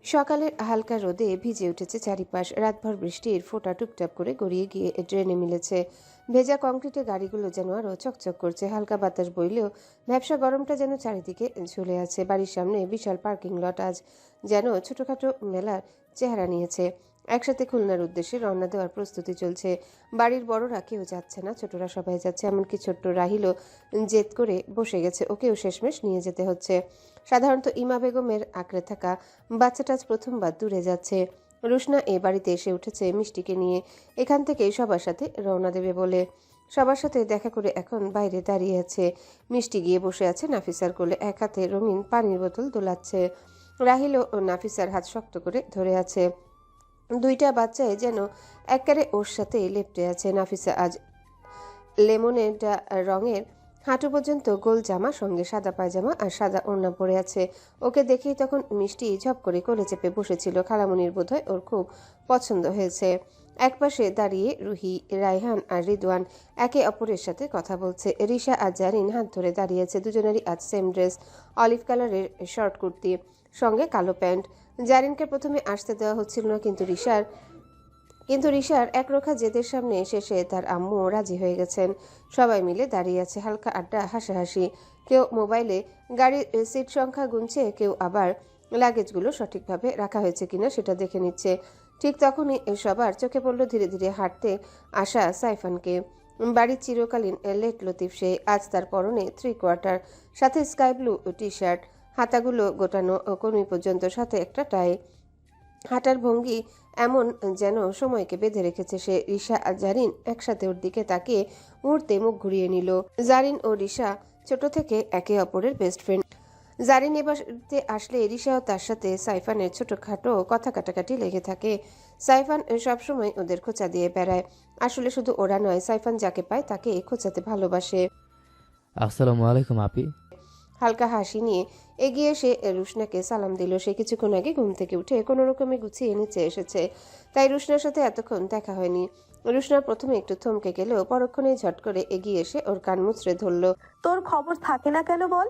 সকালের হালকা রোদে ভিজে উঠেছে চারিপাশ। রাতভর বৃষ্টির ফোঁটা টুপটাপ করে গড়িয়ে গিয়ে ড্রেনে মিলেছে। ভেজা কংক্রিটে গাড়িগুলো যেন আরো চকচক করছে। হালকা বাতাস বইলেও ভ্যাপসা গরমটা যেন চারিদিকে ঝুলে আছে। বাড়ির সামনে বিশাল পার্কিং লট আজ যেন ছোটখাটো মেলার চেহারা নিয়েছে। একসাথে খুলনার উদ্দেশ্যে রওনা দেওয়ার প্রস্তুতি চলছে। বাড়ির বড়রা কেউ যাচ্ছে না, ছোটরা সবাই যাচ্ছে। এমনকি ছোট্ট রাহিলও জেদ করে বসে গেছে, ওকেও শেষমেশ নিয়ে যেতে হচ্ছে। সাধারণত ইমা বেগমের আঁকড়ে থাকা বাচ্চাটা আজ প্রথমবার দূরে যাচ্ছে। রুশনা এ বাড়িতে এসে উঠেছে মিষ্টিকে নিয়ে, এখান থেকে সবার সাথে রওনা দেবে বলে। সবার সাথে দেখা করে এখন বাইরে দাঁড়িয়ে আছে। মিষ্টি গিয়ে বসে আছে নাফিসার কোলে, এক হাতে রঙিন পানির বোতল দোলাচ্ছে। রাহিলও নাফিসার হাত শক্ত করে ধরে আছে। দুইটা বাচ্চায় যেন একবারে ওর সাথে লেপ্টে আছে। নাফিসা আজ লেমনেড রঙের হাঁটু পর্যন্ত গোল জামা, সঙ্গে সাদা পায়জামা আর সাদা ওড়না পরে আছে। ওকে দেখেই তখন মিষ্টি ঝপ করে কোলে চেপে বসেছিল। খালামুনির বোধহয় ওর খুব পছন্দ হয়েছে। একপাশে দাঁড়িয়ে রুহি, রায়হান আর রিদওয়ান একে অপরের সাথে কথা বলছে। রিশা আর জারিন হাত ধরে দাঁড়িয়েছে। দুজনেরই আজ সেম ড্রেস, অলিভ কালারের শর্ট কুর্তি, সঙ্গে কালো প্যান্ট। জারিনকে প্রথমে আসতে দেওয়া হচ্ছিল না, কিন্তু রিশার একরোখা জেদের সামনে শেষে তার আম্মু রাজি হয়ে গেছেন। সবাই মিলে দাঁড়িয়ে আছে, হালকা আড্ডা, হাসাহাসি। কেউ মোবাইলে গাড়ির সিট সংখ্যা গুনছে, কেউ আবার লাগেজগুলো সঠিকভাবে রাখা হয়েছে কিনা সেটা দেখে নিচ্ছে। ঠিক তখনই সবার চোখে পড়ল ধীরে ধীরে হাঁটতে আসা সাইফানকে। বাড়ির চিরকালীন লেট লতিফ সে। আজ তার পরনে 3/4, সাথে স্কাই ব্লু টি শার্ট, হাতাগুলো গোটানো কনুই পর্যন্ত, সাথে একটা টাই। হাঁটার ভঙ্গি এমন যেন সময়কে বেঁধে রেখেছে সে। রিশা আর জারিন একসাথে ওর দিকে তাকিয়ে মুহূর্তে মুখ ঘুরিয়ে নিল। জারিন ও রিশা ছোট থেকে একে অপরের বেস্ট ফ্রেন্ড। জারিন এবারে আসলে রিশাও তার সাথে সাইফানের ছোটখাটো কথা কাটাকাটি লেগে থাকে। সাইফান সবসময় ওদের খোঁচা দিয়ে বেড়ায়। আসলে শুধু ওরা নয়, সাইফান যাকে পায় তাকে খোঁচাতে ভালোবাসে। আসসালামু আলাইকুম আপি। হালকা হাসি নিয়ে এগিয়ে এসে রুশনাকে সালাম দিল। সে কিছুক্ষণ আগে ঘুম থেকে উঠে কোনো রকমে গুছিয়ে নিচে এসেছে, তাই রুশনার সাথে এতক্ষণ দেখা হয়নি। রুশনা প্রথমে একটু থমকে গেলেও পরক্ষণেই ঝট করে এগিয়ে এসে ওর কান মুচড়ে ধরল। তোর খবর থাকে না কেন বল?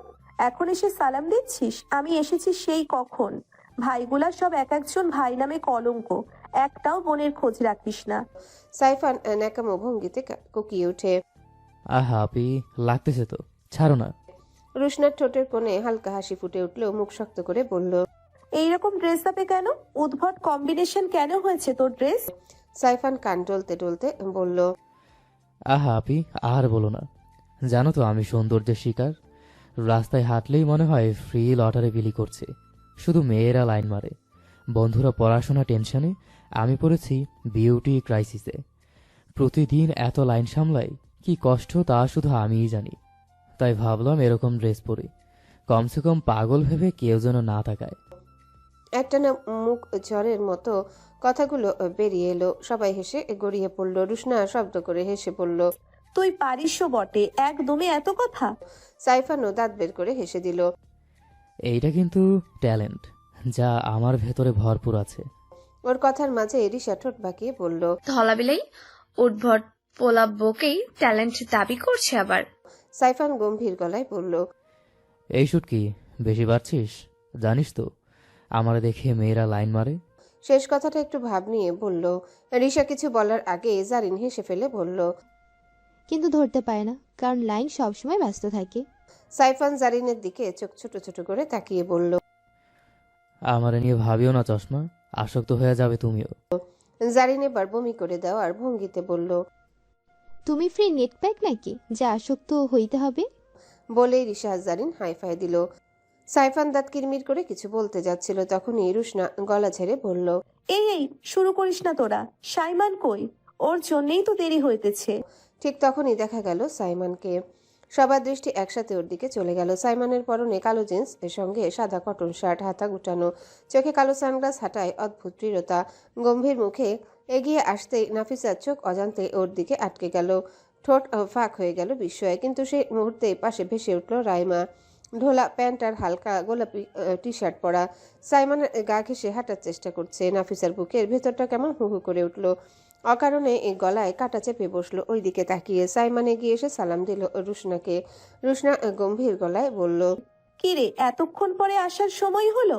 এখন এসে সালাম দিচ্ছিস? আমি এসেছি সেই কখন। ভাইগুলা সব এক একজন ভাই নামে কলঙ্ক, একটাও বোনের খোঁজ রাখিস না। সাইফান ন্যাকামো ভঙ্গিতে কুকিয়ে ওঠে। আহা আপি, লাগতেছে তো, ছাড়ো না। রুশনার ঠোঁটের কোণে হালকা হাসি ফুটে উঠলেও মুখ শক্ত করে বলল, এইরকম ড্রেস আপে কেন? উদ্ভট কম্বিনেশন কেন হয়েছে তোর ড্রেস? সাইফান কান ডলতে ডলতে বলল, আহা আপি, আর বলো না। জানো তো আমি সৌন্দর্যের শিকার। রাস্তায় হাঁটলেই মনে হয় ফ্রি লটারি বিলি করছে। শুধু মেয়েরা লাইন মারে, বন্ধুরা পড়াশোনা টেনশনে, আমি পড়েছি বিউটি ক্রাইসিসে। প্রতিদিন এত লাইন সামলাই, কি কষ্ট তা শুধু আমিই জানি। তাই ভাবলাম এরকম ড্রেস পরি, কমসে কম পাগল ভেবে কেউ যেন না তাকায়। একটানা মুখ ঝড়ের মতো কথাগুলো বেরিয়ে এলো। সবাই হেসে গড়িয়ে পড়ল। রুশনা শব্দ করে হেসে পড়ল। তুই পারিসও বটে, একদমই এত কথা। সাইফানও দাঁত বের করে হেসে দিল। এইটা কিন্তু ট্যালেন্ট, যা আমার ভেতরে ভরপুর আছে। ওর কথার মাঝে রিশা ঠোঁট বাঁকিয়ে বলল, ধলাবিলাই উদ্ভট পোলা বকেই ট্যালেন্ট দাবি করছে আবার। সাইফান গম্ভীর গলায় বলল, এই শুট কি বেশি পারছিস? জানিস তো আমার দেখে মেয়েরা লাইন মারে। শেষ কথাটা একটু ভাব নিয়ে বলল। রিশা কিছু বলার আগে জারিন হেসে ফেলে বলল, কিন্তু ধরতে পারে না, কারণ লাইন সবসময় ব্যস্ত থাকে। সাইফান জারিনের দিকে চোখ ছোট ছোট করে তাকিয়ে বলল, আমার নিয়ে ভাবিও না চশমা, আসক্ত হয়ে যাবে তুমিও। জারিন এবার বমি করে দেওয়ার ভঙ্গিতে বলল, তুমি ফ্রি নেট প্যাক নাকি যে আসক্ত হইতে হবে? বলেই রিশা আর জারিন হাইফাই দিল। সাইফান দাঁত কিরমির করে কিছু বলতে যাচ্ছিল, তখনই রুশনা গলা ছেড়ে বলল, এই এই শুরু করিস না তোরা। সাইমান কই? ওর জন্যই তো দেরি হইতেছে। ঠিক তখনই দেখা গেল সাইমনকে। সবার দৃষ্টি একসাথে ওর দিকে চলে গেল। সাইমনের পরনে কালো জিন্স এর সঙ্গে সাদা কটন শার্ট, হাতা গুটানো, চোখে কালো সানগ্লাস, হাঁটায় অদ্ভুত দৃঢ়তা। গম্ভীর মুখে এগিয়ে আসতেই নাফিসার চোখ অজান্তে ওর দিকে আটকে গেল। ঠোঁট ফাঁক হয়ে গেল বিস্ময়ে, কিন্তু সেই মুহূর্তে পাশে ভেসে উঠল রাইমা। ঢোলা প্যান্ট আর হালকা গোলাপি টি শার্ট পরা। সাইমনের গা ঘেঁষে হাঁটার চেষ্টা করছে। নাফিসার বুকের ভেতরটা কেমন হু হু করে উঠল। অকারণে এই গলায় কাটা চেপে বসলো। ওইদিকে তাকিয়ে সাইমান এগিয়ে এসে সালাম দিল রুশনাকে। রুশনা গম্ভীর গলায় বলল, কি রে, এতক্ষণ পরে আসার সময় হলো?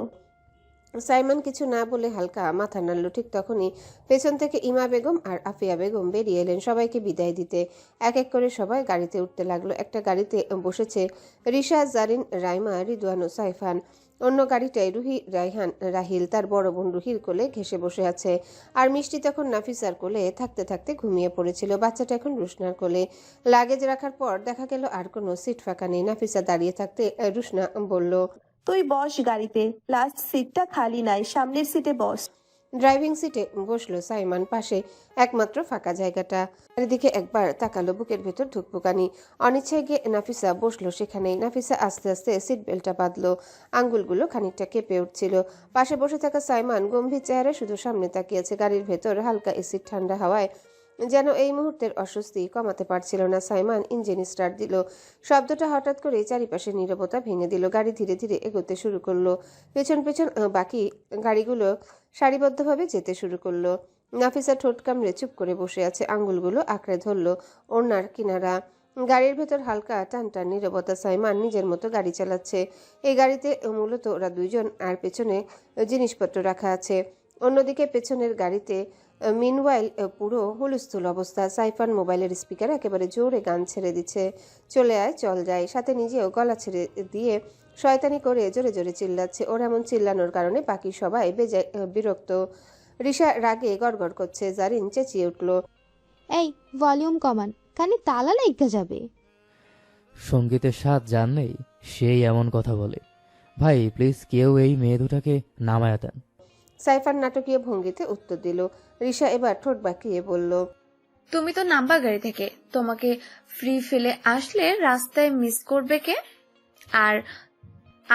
সাইমন কিছু না বলে হালকা মাথা নাড়ল। ঠিক তখনই পেছন থেকে ইমা বেগম আর আফিয়া বেগম বেরিয়ে এলেন সবাইকে বিদায় দিতে। এক এক করে সবাই গাড়িতে উঠতে লাগলো। একটা গাড়িতে বসেছে রিশা, জারিন, রাইমা, রিদওয়ান ও সাইফান। অন্য গাড়িটায় রুহি, রাইহান, রাহিল তার বড় বোন রুহির কোলে ঘেঁষে বসে আছে। আর মিষ্টি তখন নাফিসার কোলে থাকতে থাকতে ঘুমিয়ে পড়েছিল। বাচ্চাটা এখন রুশনার কোলে। লাগেজ রাখার পর দেখা গেল আর কোনো সিট ফাঁকা নেই। নাফিসা দাঁড়িয়ে থাকতে রুশনা বলল, তুই বস গাড়িতে, লাস্ট সিটটা খালি নাই, সামনের সিটে বস। ড্রাইভিং সিটে বসলো সাইমান, পাশে একমাত্র ফাঁকা জায়গাটা। চারিদিকে একবার তাকালো, বুকের ভেতর ধুকপুকানি। অনিচ্ছায় গিয়ে নাফিসা বসলো সেখানেই। নাফিসা আস্তে আস্তে সিট বেল্টটা বাঁধলো। আঙ্গুলগুলো খানিকটা কেঁপে উঠছিল। পাশে বসে থাকা সাইমান গম্ভীর চেহারা শুধু সামনে তাকিয়েছে। গাড়ির ভেতর হালকা এসির ঠান্ডা হাওয়ায় যেন এই মুহূর্তের অস্বস্তি কমাতে পারছিল না। সাইমান ইঞ্জিন স্টার্ট দিল। শব্দটা হঠাৎ করে চারিপাশে নীরবতা ভেঙে দিল। গাড়ি ধীরে ধীরে এগোতে শুরু করলো। পেছন পেছন বাকি গাড়িগুলো সারিবদ্ধভাবে যেতে শুরু করলো। নাফিসা ঠোঁট কামড়ে চুপ করে বসে আছে, আঙ্গুলগুলো আঁকড়ে ধরলো ওড়নার কিনারা। গাড়ির ভেতর হালকা টান টান নীরবতা। সাইমান নিজের মতো গাড়ি চালাচ্ছে। এই গাড়িতে মূলত ওরা দুইজন, আর পেছনে জিনিসপত্র রাখা আছে। অন্যদিকে পেছনের গাড়িতে মিনওয়াইল পুরো হুলস্থুল অবস্থা। সাইফান মোবাইলের স্পিকার একেবারে জোরে গান ছেড়ে দিচ্ছে, চলে আয় চল যাই। সাথে নিজেও গলা ছেড়ে দিয়ে শয়তানি করে জোরে জোরে চিল্লাচ্ছে। ওর এমন চিল্লানোর কারণে বাকি সবাই বিরক্ত। রিশা রাগে গড়গড় করছে। জারিন চেঁচিয়ে উঠল, এই ভলিউম কমান, কানে তালা লাইগা যাবে। সঙ্গীতের স্বাদ জানলেই সেই এমন কথা বলে। ভাই প্লিজ কেউ এই মেয়ে দুটাকে নামায়া দেন। সাইফান নাটকীয় ভঙ্গিতে উত্তর দিল। রিশা এবার ঠোঁট বাঁকিয়ে বলল, তুমি তো নাম্বা গাড়ি থেকে, তোমাকে ফ্রি ফেলে আসলে রাস্তায় মিস করবে কে? আর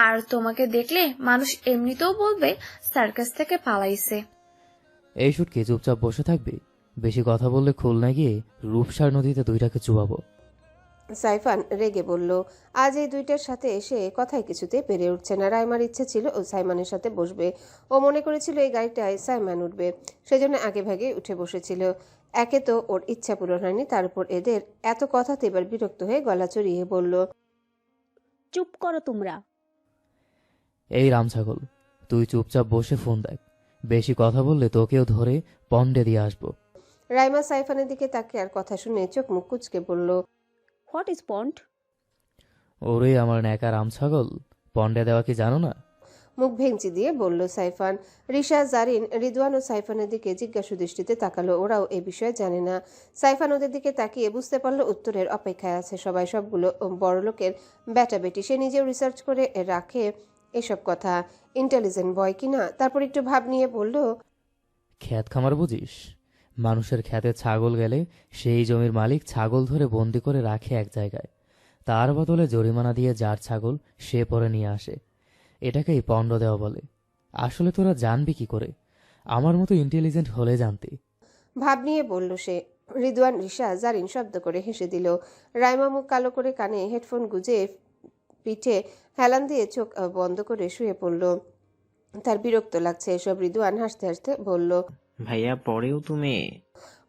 আর তোমাকে দেখলে মানুষ এমনিতেও বলবে সার্কাস থেকে পালাইছে। এই শুটকি চুপচাপ বসে থাকবি? বেশি কথা বললে খুলনা গিয়ে রূপসার নদীতে দুইটাকে চুবাবো। সাইফান রেগে বলল, আজ এই দুইটার সাথে এসে কথাই কিছুতে পেরে উঠছে না। রাইমার ইচ্ছে ছিল ও সাইমানের সাথে বসবে। ও মনে করেছিল এই গাড়িটায় সাইমান উঠবে, সেজন্য আগে ভাগে উঠে বসেছিল। একে তো ওর ইচ্ছা পূরণ হয়নি, তার উপর এদের এত কথাতে এবার বিরক্ত হয়ে গলা চড়িয়ে বলল, চুপ করো তোমরা। এই রামছাগল, তুই চুপচাপ বসে ফোন দেখ। বেশি কথা বললে তোকেও ধরে পন্ডে দিয়ে আসবো। রাইমা সাইফানের দিকে তাকে আর কথা শুনে চোখ মুখ কুচকে বলল, হোয়াট ইজ পন্ট? ওরে আমার ন্যাকা রামছাগল, পন্ডে দেওয়া কি জানো না? মুখ ভেঙচি দিয়ে বলল সাইফান। রিশা, জারিন, রিদওয়ান ও সাইফানের দিকে জিজ্ঞাসু দৃষ্টিতে তাকালো। ওরাও এ বিষয়ে জানে না। সাইফান ওদের দিকে তাকিয়ে বুঝতে পারলো উত্তরের অপেক্ষায় আছে সবাই। সবগুলো বড়লোকের বেটাবেটি। সে নিজেও রিসার্চ করে রাখে এসব কথা, ইন্টেলিজেন্ট বয় কিনা। তারপর একটু ভাব নিয়ে বলল, খ্যাত খামার বুঝিস? মানুষের খ্যাতে ছাগল গেলে সেই জমির মালিক ছাগল ধরে বন্দি করে রাখে এক জায়গায়, তার বদলে জরিমানা দিয়ে যার ছাগল সে পরে নিয়ে আসে। এটাকেই পণ্ড দেওয়া বলে। আসলে তোরা জানবি কি করে? আমার মতো ইন্টেলিজেন্ট হলে জানতি। ভাব নিয়ে বলল সে। রিদওয়ান, রিশা, জারিন শব্দ করে হেসে দিল। রাইমা মুখ কালো করে কানে হেডফোন গুজে পিঠে হেলান দিয়ে চোখ বন্ধ করে শুয়ে পড়ল। তার বিরক্ত লাগছে এসব। রিদওয়ান হাসতে হাসতে বলল, ভাইয়া পরেও তুমি?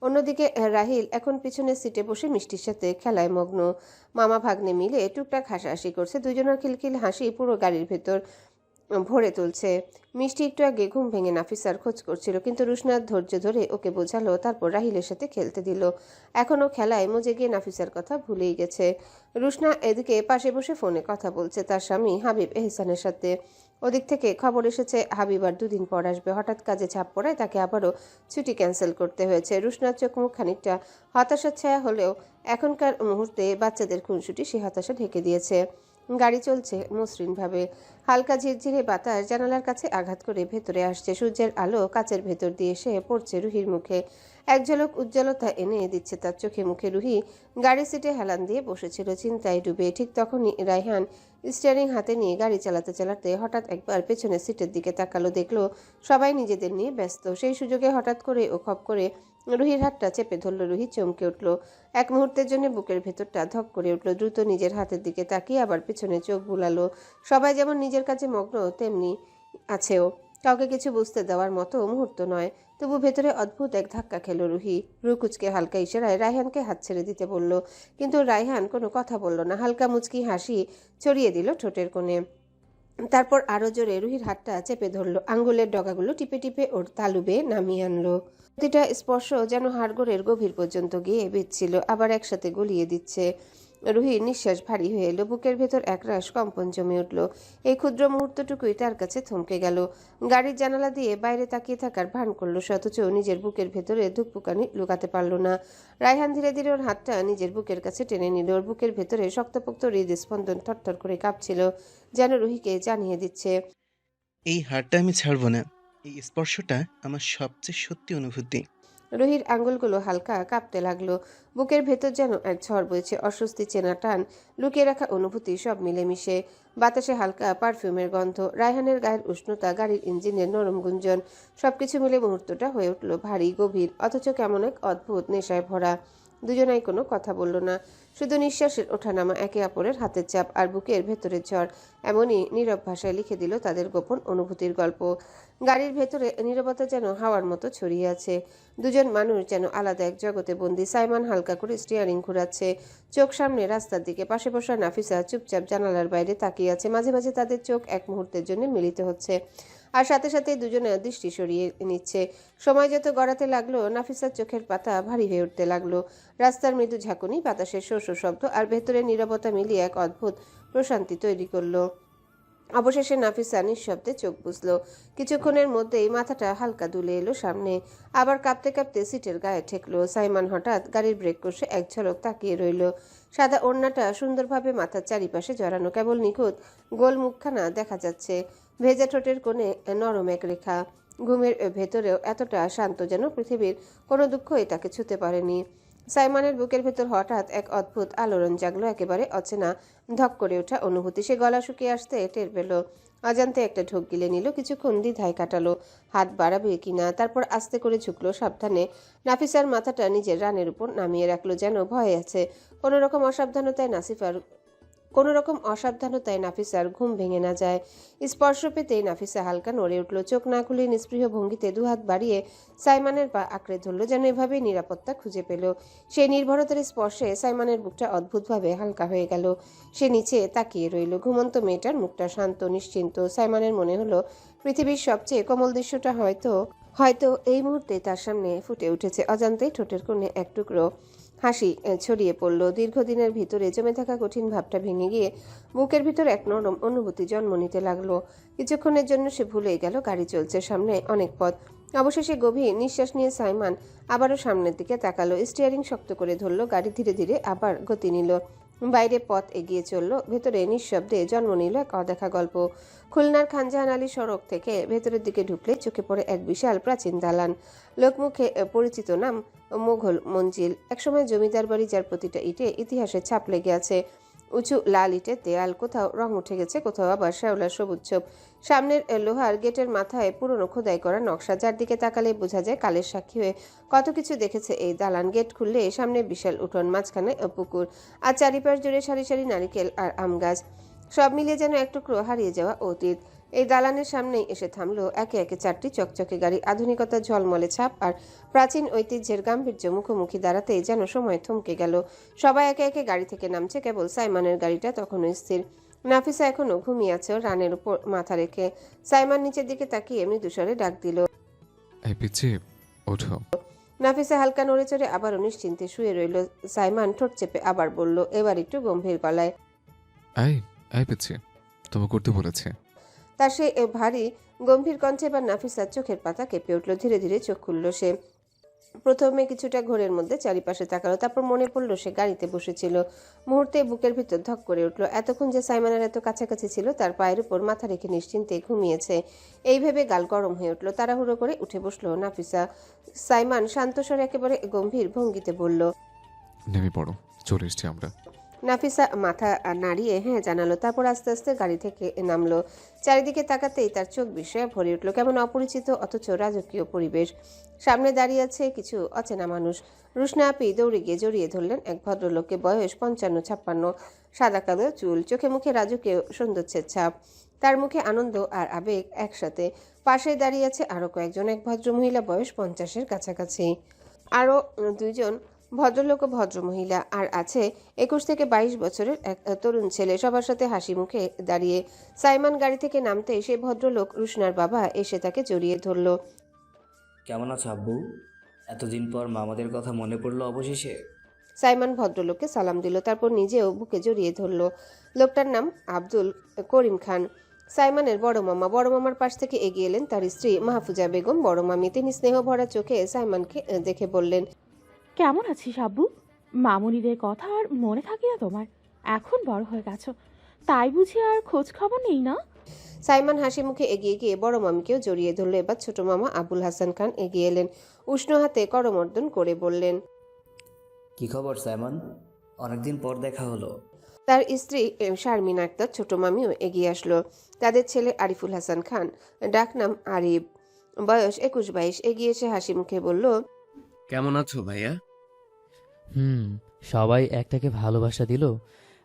অন্যদিকে রাহিল এখন পিছনের সিটে বসে মিষ্টির সাথে খেলায় মগ্ন। মামা ভাগ্নে মিলে টুকটাক হাসাহাসি করছে। দুজনের খিলখিল হাসি পুরো গাড়ির ভেতর ভরে তুলছে। মিষ্টি একটু আগে ঘুম ভেঙে নাফিসার খোঁজ করছিল, কিন্তু রুশনার ধৈর্য ধরে ওকে বোঝালো, তারপর রাহিলের সাথে খেলতে দিল। এখনও খেলায় মজে গিয়ে নাফিসার কথা ভুলেই গেছে। রুশনা এদিকে পাশে বসে ফোনে কথা বলছে তার স্বামী হাবিব এহসানের সাথে। ওদিক থেকে খবর এসেছে হাবিব আর 2 দিন পর আসবে। হঠাৎ কাজে চাপ পড়ায় তাকে আবারও ছুটি ক্যান্সেল করতে হয়েছে। রুশনার চোখ মুখ খানিকটা হতাশার ছায়া হলেও এখনকার মুহূর্তে বাচ্চাদের খুনসুটি সে হতাশা ঢেকে দিয়েছে। গাড়ি চলছে মসৃণভাবে। হালকা ঝিরঝিরে বাতাস জানালার কাছে আঘাত করে ভেতরে আসছে। সূর্যের আলো কাচের ভেতর দিয়ে এসে পড়ছে রুহির মুখে। এক ঝলক উজ্জ্বলতা এনে দিচ্ছে তার চোখে মুখে। রুহি গাড়ির সিটে হেলান দিয়ে বসেছিল চিন্তায় ডুবে। ঠিক তখনই রায়হান স্টিয়ারিং হাতে নিয়ে গাড়ি চালাতে চালাতে হঠাৎ একবার পেছনের সিটের দিকে তাকালো। দেখলো সবাই নিজেদের নিয়ে ব্যস্ত। সেই সুযোগে হঠাৎ করে ও খপ করে রুহির হাতটা চেপে ধরল। রুহি চমকে উঠল। এক মুহূর্তের জন্য বুকের ভেতরটা ধক করে উঠল। দ্রুত নিজের হাতের দিকে তাকিয়ে আবার পিছনে চোখ বুলালো। সবাই যেমন নিজের কাছে মগ্ন তেমনি আছেও। কাউকে কিছু বুঝতে দেওয়ার মতো মুহূর্ত নয়। তবু ভেতরে অদ্ভুত এক ধাক্কা খেল রুহি। রুকুচকে হালকা ইশারায় রায়হানকে হাত ছেড়ে দিতে বলল, কিন্তু রায়হান কোনো কথা বলল না। হালকা মুচকি হাসি ছড়িয়ে দিল ঠোঁটের কোণে। তারপর আরো জোরে রুহির হাতটা চেপে ধরলো, আঙ্গুলের ডগাগুলো টিপে টিপে ওর তালুবে নামিয়ে আনলো। প্রতিটা স্পর্শ যেন হাড়গোড়ের গভীর পর্যন্ত গিয়ে বিচ্ছিল, আবার একসাথে গলিয়ে দিচ্ছে। রুহির নিঃশ্বাস ভারী হয়ে এলো, বুকের ভেতর একরাশ কম্পন জমে উঠল। এই ক্ষুদ্র মুহূর্তটুকুই তার কাছে থমকে গেল। গাড়ির জানালা দিয়ে বাইরে তাকিয়ে থাকার ভান করলো, অথচ নিজের বুকের ভেতরে ধুকপুকানি লুকাতে পারল না। রায়হান ধীরে ধীরে ওর হাতটা নিজের বুকের কাছে টেনে নিল। ওর বুকের ভেতরে শক্তপোক্ত হৃদস্পন্দন থরথর করে কাঁপছিল, যেন রুহিকে জানিয়ে দিচ্ছে, এই হারটা আমি ছাড়বো না। এই স্পর্শটা আমার সবচেয়ে সত্যি অনুভূতি। রুহির আঙ্গুলগুলো হালকা কাঁপতে লাগলো। বুকের ভেতর যেন এক ঝড় বইছে, অস্বস্তি, চেনা টান, লুকিয়ে রাখা অনুভূতি সব মিলেমিশে। বাতাসে হালকা পারফিউমের গন্ধ, রায়হানের গায়ের উষ্ণতা, গাড়ির ইঞ্জিনের নরম গুঞ্জন, সবকিছু মিলে মুহূর্তটা হয়ে উঠল ভারী, গভীর, অথচ কেমন এক অদ্ভুত নেশায় ভরা। দুজনাই কোনো কথা বলল না, শুধু নিঃশ্বাসের ওঠানামা, একে অপরের হাতের চাপ আর বুকের ভেতরের ঝড় এমনই নীরব ভাষায় লিখে দিল তাদের গোপন অনুভূতির গল্প। গাড়ির ভেতরে নীরবতা যেন হাওয়ার মতো ছড়িয়ে আছে। দুজন মানুষ যেন আলাদা এক জগতে বন্দি। সাইমন হালকা করে স্টিয়ারিং ঘোরাচ্ছে, চোখ সামনে রাস্তার দিকে। পাশে বসা নাফিসা চুপচাপ জানালার বাইরে তাকিয়ে আছে। মাঝে মাঝে তাদের চোখ এক মুহূর্তের জন্য মিলিত হচ্ছে, আর সাথে সাথে দুজনে দৃষ্টি সরিয়ে নিচ্ছে। সময় যত গড়াতে লাগলো, নাফিসার চোখের পাতা ভারী হয়ে উঠতে লাগলো। রাস্তার মৃদু ঝাঁকুনি, বাতাসের শো শো শব্দ আর ভেতরের নীরবতা মিলিয়ে এক অদ্ভুত প্রশান্তি তৈরি করলো। অবশেষে নাফিসা নিঃশব্দে চোখ বুঝল। কিছুক্ষণের মধ্যেই মাথাটা হালকা দুলে এলো সামনে, আবার কাঁপতে কাঁপতে সিটের গায়ে ঠেকলো। সাইমন হঠাৎ গাড়ির ব্রেক কষে এক ঝলক তাকিয়ে রইল। সাদা ওড়নাটা সুন্দরভাবে মাথার চারিপাশে জড়ানো, কেবল নিখুঁত গোল মুখখানা দেখা যাচ্ছে, ভেজা ঠোঁটের কোণে নরম এক রেখা। ঘুমের ভেতরেও এতটা শান্ত যেন পৃথিবীর কোনো দুঃখই তাকে ছুঁতে পারেনি। সাইমনের বুকের ভেতর হঠাৎ এক অদ্ভুত আলোড়ন জাগলো, একেবারে অচেনা ধক করে ওঠা অনুভূতি। সে গলা শুকিয়ে আসতে টের পেল, অজান্তে একটা ঢোক গিলে নিল। কিছুক্ষণ দ্বিধায় কাটালো, হাত বাড়াবে কিনা। তারপর আস্তে করে ঝুঁকলো সাবধানে, নাফিসার মাথাটা নিজের রানের উপর নামিয়ে রাখলো, যেন ভয়ে আছে কোনো রকম অসাবধানতায় নাফিসার ঘুম ভেঙে না যায়। স্পর্শ পেতেই নাফিসা হালকা নড়ে উঠল, চোখ না খুলে নিস্পৃহ ভঙ্গিতে দুহাত বাড়িয়ে সাইমনের পা আঁকড়ে ধরল, যেন এভাবেই নিরাপত্তা খুঁজে পেল। সেই নির্ভরতার স্পর্শে সাইমনের বুকটা অদ্ভুতভাবে হালকা হয়ে গেল। সে নিচে তাকিয়ে রইল। ঘুমন্ত মেয়েটার মুখটা শান্ত, নিশ্চিন্ত। সাইমনের মনে হলো পৃথিবীর সবচেয়ে কোমল দৃশ্যটা হয়তো এই মুহূর্তে তার সামনে ফুটে উঠেছে। অজান্তেই ঠোঁটের কোণে এক টুকরো হাসি ছড়িয়ে পড়ল। দীর্ঘদিনের ভিতরে জমে থাকা কঠিন ভাবটা ভেঙে গিয়ে বুকের ভিতর এক নরম অনুভূতি জন্ম নিতে লাগলো। কিছুক্ষণের জন্য সে ভুলে গেল গাড়ি চলছে, সামনে অনেক পথ। অবশেষে গভীর নিঃশ্বাস নিয়ে সাইমন আবারও সামনের দিকে তাকালো, স্টিয়ারিং শক্ত করে ধরল। গাড়ি ধীরে ধীরে আবার গতি নিল, বাইরে পথ এগিয়ে চলল। ভেতরে নিঃশব্দে জন্ম নিল এক অদেখা গল্প। খুলনার খানজাহান আলী সড়ক থেকে ভেতরের দিকে ঢুকলে চোখে পড়ে এক বিশাল প্রাচীন দালান। লোকমুখে পরিচিত নাম মোঘল মঞ্জিল। একসময় জমিদার বাড়ি, যার প্রতিটা ইটে ইতিহাসের ছাপ লেগে আছে। উঁচু লাল ইটের দেয়াল, কোথাও রং উঠে গেছে, কোথাও আবার শ্যাওলার সবুজ ছোপ। সামনের লোহার গেটের মাথায় পুরনো খোদাই করা নকশা, যার দিকে তাকালে বোঝা যায় কালের সাক্ষী হয়ে কত কিছু দেখেছে এই দালান। গেট খুললে সামনে বিশাল উঠোন, মাঝখানে পুকুর, আর চারিপাশ জুড়ে সারি সারি নারিকেল আর আম গাছ। সব মিলিয়ে যেন এক টুকরো হারিয়ে যাওয়া অতীত। এই দালানের সামনেই এসে থামলো একে একে চারটি চকচকে গাড়ি। আধুনিকতার ঝলমলে ছাপ আর প্রাচীন ঐতিহ্যের গাম্ভীর্য মুখোমুখি দাঁড়াতেই যেন সময় থমকে গেল। সবাই একে একে গাড়ি থেকে নামছে, কেবল সাইমনের গাড়িটা তখনও স্থির। নাফিসা এখনো ঘুমিয়ে আছে ওর রানের উপর মাথা রেখে। সাইমন নিচের দিকে তাকিয়ে মৃদুস্বরে ডাক দিল, এই পিচ্ছি ওঠো। নাফিসা হালকা নড়ে চড়ে আবারও নিশ্চিন্তে শুয়ে রইল। সাইমন ঠোঁট চেপে আবার বলল, এবার একটু গম্ভীর গলায়, এই পিচ্ছি, তোমাকে করতে বলেছে। তার সে ভারী গম্ভীর কণ্ঠে এবার নাফিসার চোখের পাতা কেঁপে উঠল। ধীরে ধীরে চোখ খুলল সে। প্রথমে কিছুটা ঘোরের মধ্যে চারিপাশে তাকালো, তারপর মনে পড়ল সে গাড়িতে বসেছিল। মুহূর্তে বুকের ভিতর ধক করে উঠল। এতক্ষণ যে সাইমনের এত কাছাকাছি ছিল, তার পায়ের উপর মাথা রেখে নিশ্চিন্তে ঘুমিয়েছে, এই ভেবে গাল গরম হয়ে উঠল। তাড়াহুড়ো করে উঠে বসলো নাফিসা। সাইমন শান্তস্বরে একেবারে গম্ভীর ভঙ্গিতে বলল, নেমে পড়ো, চলে এসছি আমরা। নাফিসা মাথা নাড়িয়ে হ্যাঁ জানালো। তারপর আস্তে আস্তে গাড়ি থেকে নামলো। চারিদিকে তাকাতেই তার চোখ বিস্ময়ে ভরে উঠল। কেমন অপরিচিত অথচ রাজকীয় পরিবেশ। সামনে দাঁড়িয়ে আছে কিছু অচেনা মানুষ। রুশনা আপি দৌড়ে গিয়ে জড়িয়ে ধরলেন এক ভদ্রলোককে, বয়স 55-56। সাদা কালো চুল, চোখে মুখে রাজুকেও সৌন্দর্যের ছাপ। তার মুখে আনন্দ আর আবেগ একসাথে। পাশে দাঁড়িয়ে আছে আরো কয়েকজন, এক ভদ্রমহিলা, বয়স 50-এর কাছাকাছি, আরো দুইজন ভদ্রলোক ও ভদ্রমহিলা, আর আছে 21 থেকে 22 বছরের এক তরুণ ছেলে, সবার সাথে হাসি মুখে দাঁড়িয়ে। সাইমন গাড়ি থেকে নামতে সেই ভদ্রলোক রুশনার বাবা এসে তাকে জড়িয়ে ধরল। কেমন আছো আব্বু? এতদিন পর মামাদের কথা মনে পড়লো অবশেষে। সাইমন ভদ্রলোককে সালাম দিল, তারপর নিজেও বুকে জড়িয়ে ধরল। লোকটার নাম আব্দুল করিম খান, সাইমনের বড় মামা। বড় মামার পাশ থেকে এগিয়ে এলেন তার স্ত্রী মাহফুজা বেগম, বড় মামি। তিনি স্নেহ ভরা চোখে সাইমনকে দেখে বললেন, কেমন আছিস আব্বু? মামুনিদের কথা আর মনে থাকে না তোমার? এখন বড় হয়ে গেছো, তাই বুঝি আর খোঁজ খবর নেই না? সাইমন হাসি মুখে এগিয়ে গিয়ে বড় মামিকেও জড়িয়ে ধরল। এবার ছোট মামা আবুল হাসান খান এগিয়ে এলেন, উষ্ণ হাতে করমর্দন করে বললেন, কি খবর সাইমন? অনেকদিন পর দেখা হলো। তার স্ত্রী শারমিন আক্তার, ছোট মামিও এগিয়ে আসলো। তাদের ছেলে আরিফুল হাসান খান, ডাকনাম আরিফ, বয়স 21-22, এগিয়ে এসে হাসি মুখে বলল, কেমন আছো ভাইয়া? সবাই একটাকে ভালোবাসা দিল,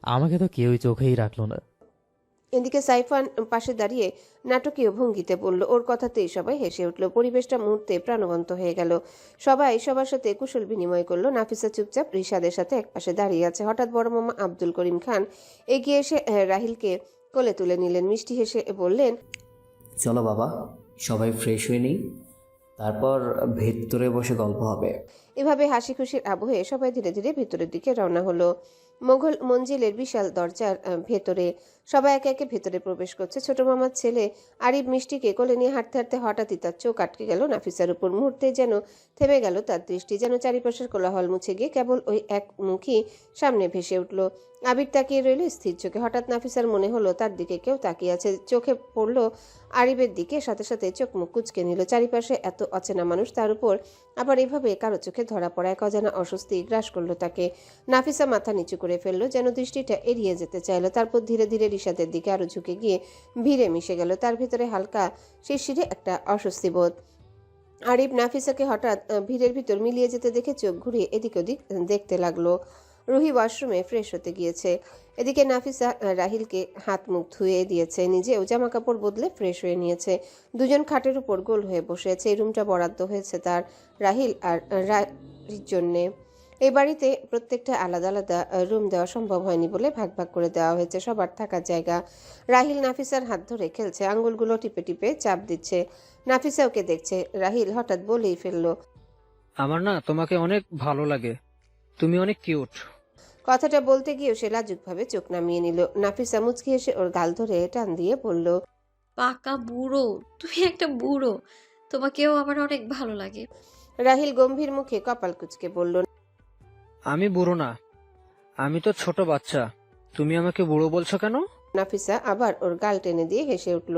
আমাকে তো কেউই চোখেই রাখলো না। এদিকে সাইফান পাশে দাঁড়িয়ে নাটকীয় ভঙ্গিতে বলল। ওর কথাতেই সবাই হেসে উঠল। পরিবেশটা মুহূর্তে প্রাণবন্ত হয়ে গেল। সবাই সবার সাথে কুশল বিনিময় করলো। নাফিসা চুপচাপ রিশাদের সাথে একপাশে দাঁড়িয়ে আছে। হঠাৎ বড় মামা আব্দুল করিম খান এগিয়ে এসে রাহিলকে কোলে তুলে নিলেন। মিষ্টি হেসে বললেন, চলো বাবা, সবাই ফ্রেশ হয়ে নিই, তারপর ভেতরে বসে গল্প হবে। এভাবে হাসি খুশির আবহে সবাই ধীরে ধীরে ভেতরের দিকে রওনা হলো। মোগল মঞ্জিলের বিশাল দরজার ভেতরে সবাই একে একে ভেতরে প্রবেশ করছে। ছোট মামার ছেলে আরিফ মিষ্টিকে কোলে নিয়ে হাঁটতে হাঁটতে হঠাৎই তার চোখ আটকে গেল নাফিসার উপর। মুহূর্তে যেন থেমে গেল তার দৃষ্টি, যেন চারিপাশের কোলাহল মুছে গিয়ে কেবল ওই এক মুখই সামনে ভেসে উঠল। আবির তাকিয়ে রইল স্থির চোখে। হঠাৎ নাফিসার মনে হলো তার দিকে কেউ তাকিয়ে আছে। চোখে পড়ল আরিফের দিকে, সাথে সাথে চোখ মুখ কুঁচকে নিল। চারিপাশে এত অচেনা মানুষ, তার উপর আবার এভাবে কারো চোখে ধরা পড়া এক অজানা অস্বস্তি গ্রাস করলো তাকে। নাফিসা মাথা নিচু করে ফেললো, যেন দৃষ্টিটা এড়িয়ে যেতে চাইলো। তারপর ধীরে ধীরে রিশাদের দিকে আরো ঝুঁকে গিয়ে ভিড়ে মিশে গেল। তার ভিতরে হালকা শিরশিরে একটা অস্বস্তি বোধ। আরিফ নাফিসাকে হঠাৎ ভিড়ের ভিতর মিলিয়ে যেতে দেখে চোখ ঘুরিয়ে এদিক ওদিক দেখতে লাগলো। রুহি ওয়াশরুমে ফ্রেশ হতে গিয়েছে। এদিকে নাফিসা রাহিলকে হাত মুখ ধুয়ে দিয়েছে, নিজেও জামা কাপড় বদলে ফ্রেশ হয়ে নিয়েছে। দুজন খাটের উপর গোল হয়ে বসে আছে। এই রুমটা বরাদ্দ হয়েছে তার, রাহিল আর রাহির জন্যে। এই বাড়িতে প্রত্যেকটা আলাদা আলাদা রুম দেওয়া সম্ভব হয়নি বলে ভাগ ভাগ করে দেওয়া হয়েছে সবার থাকার জায়গা। রাহিল নাফিসার হাত ধরে খেলছে, আঙ্গুলগুলো টিপে টিপে চাপ দিচ্ছে। নাফিসা ওকে দেখছে। রাহিল হঠাৎ বলেই ফেললো, আমার না তোমাকে অনেক ভালো লাগে, তুমি অনেক কিউট। কথাটা বলতে গিয়েও সে লাজুকভাবে চোখ নামিয়ে নিল। নাফিসা মুচকি হেসে ওর গাল ধরে টান দিয়ে বলল, পাকা বুড়ো, তুমি একটা বুড়ো, তোমাকেও আমার অনেক ভালো লাগে। রাহিল গম্ভীর মুখে কপাল কুঁচকে বলল, আমি বুড়ো না, আমি তো ছোট বাচ্চা, তুমি আমাকে বুড়ো বলছো কেন? নাফিসা আবার ওর গাল টেনে দিয়ে হেসে উঠল।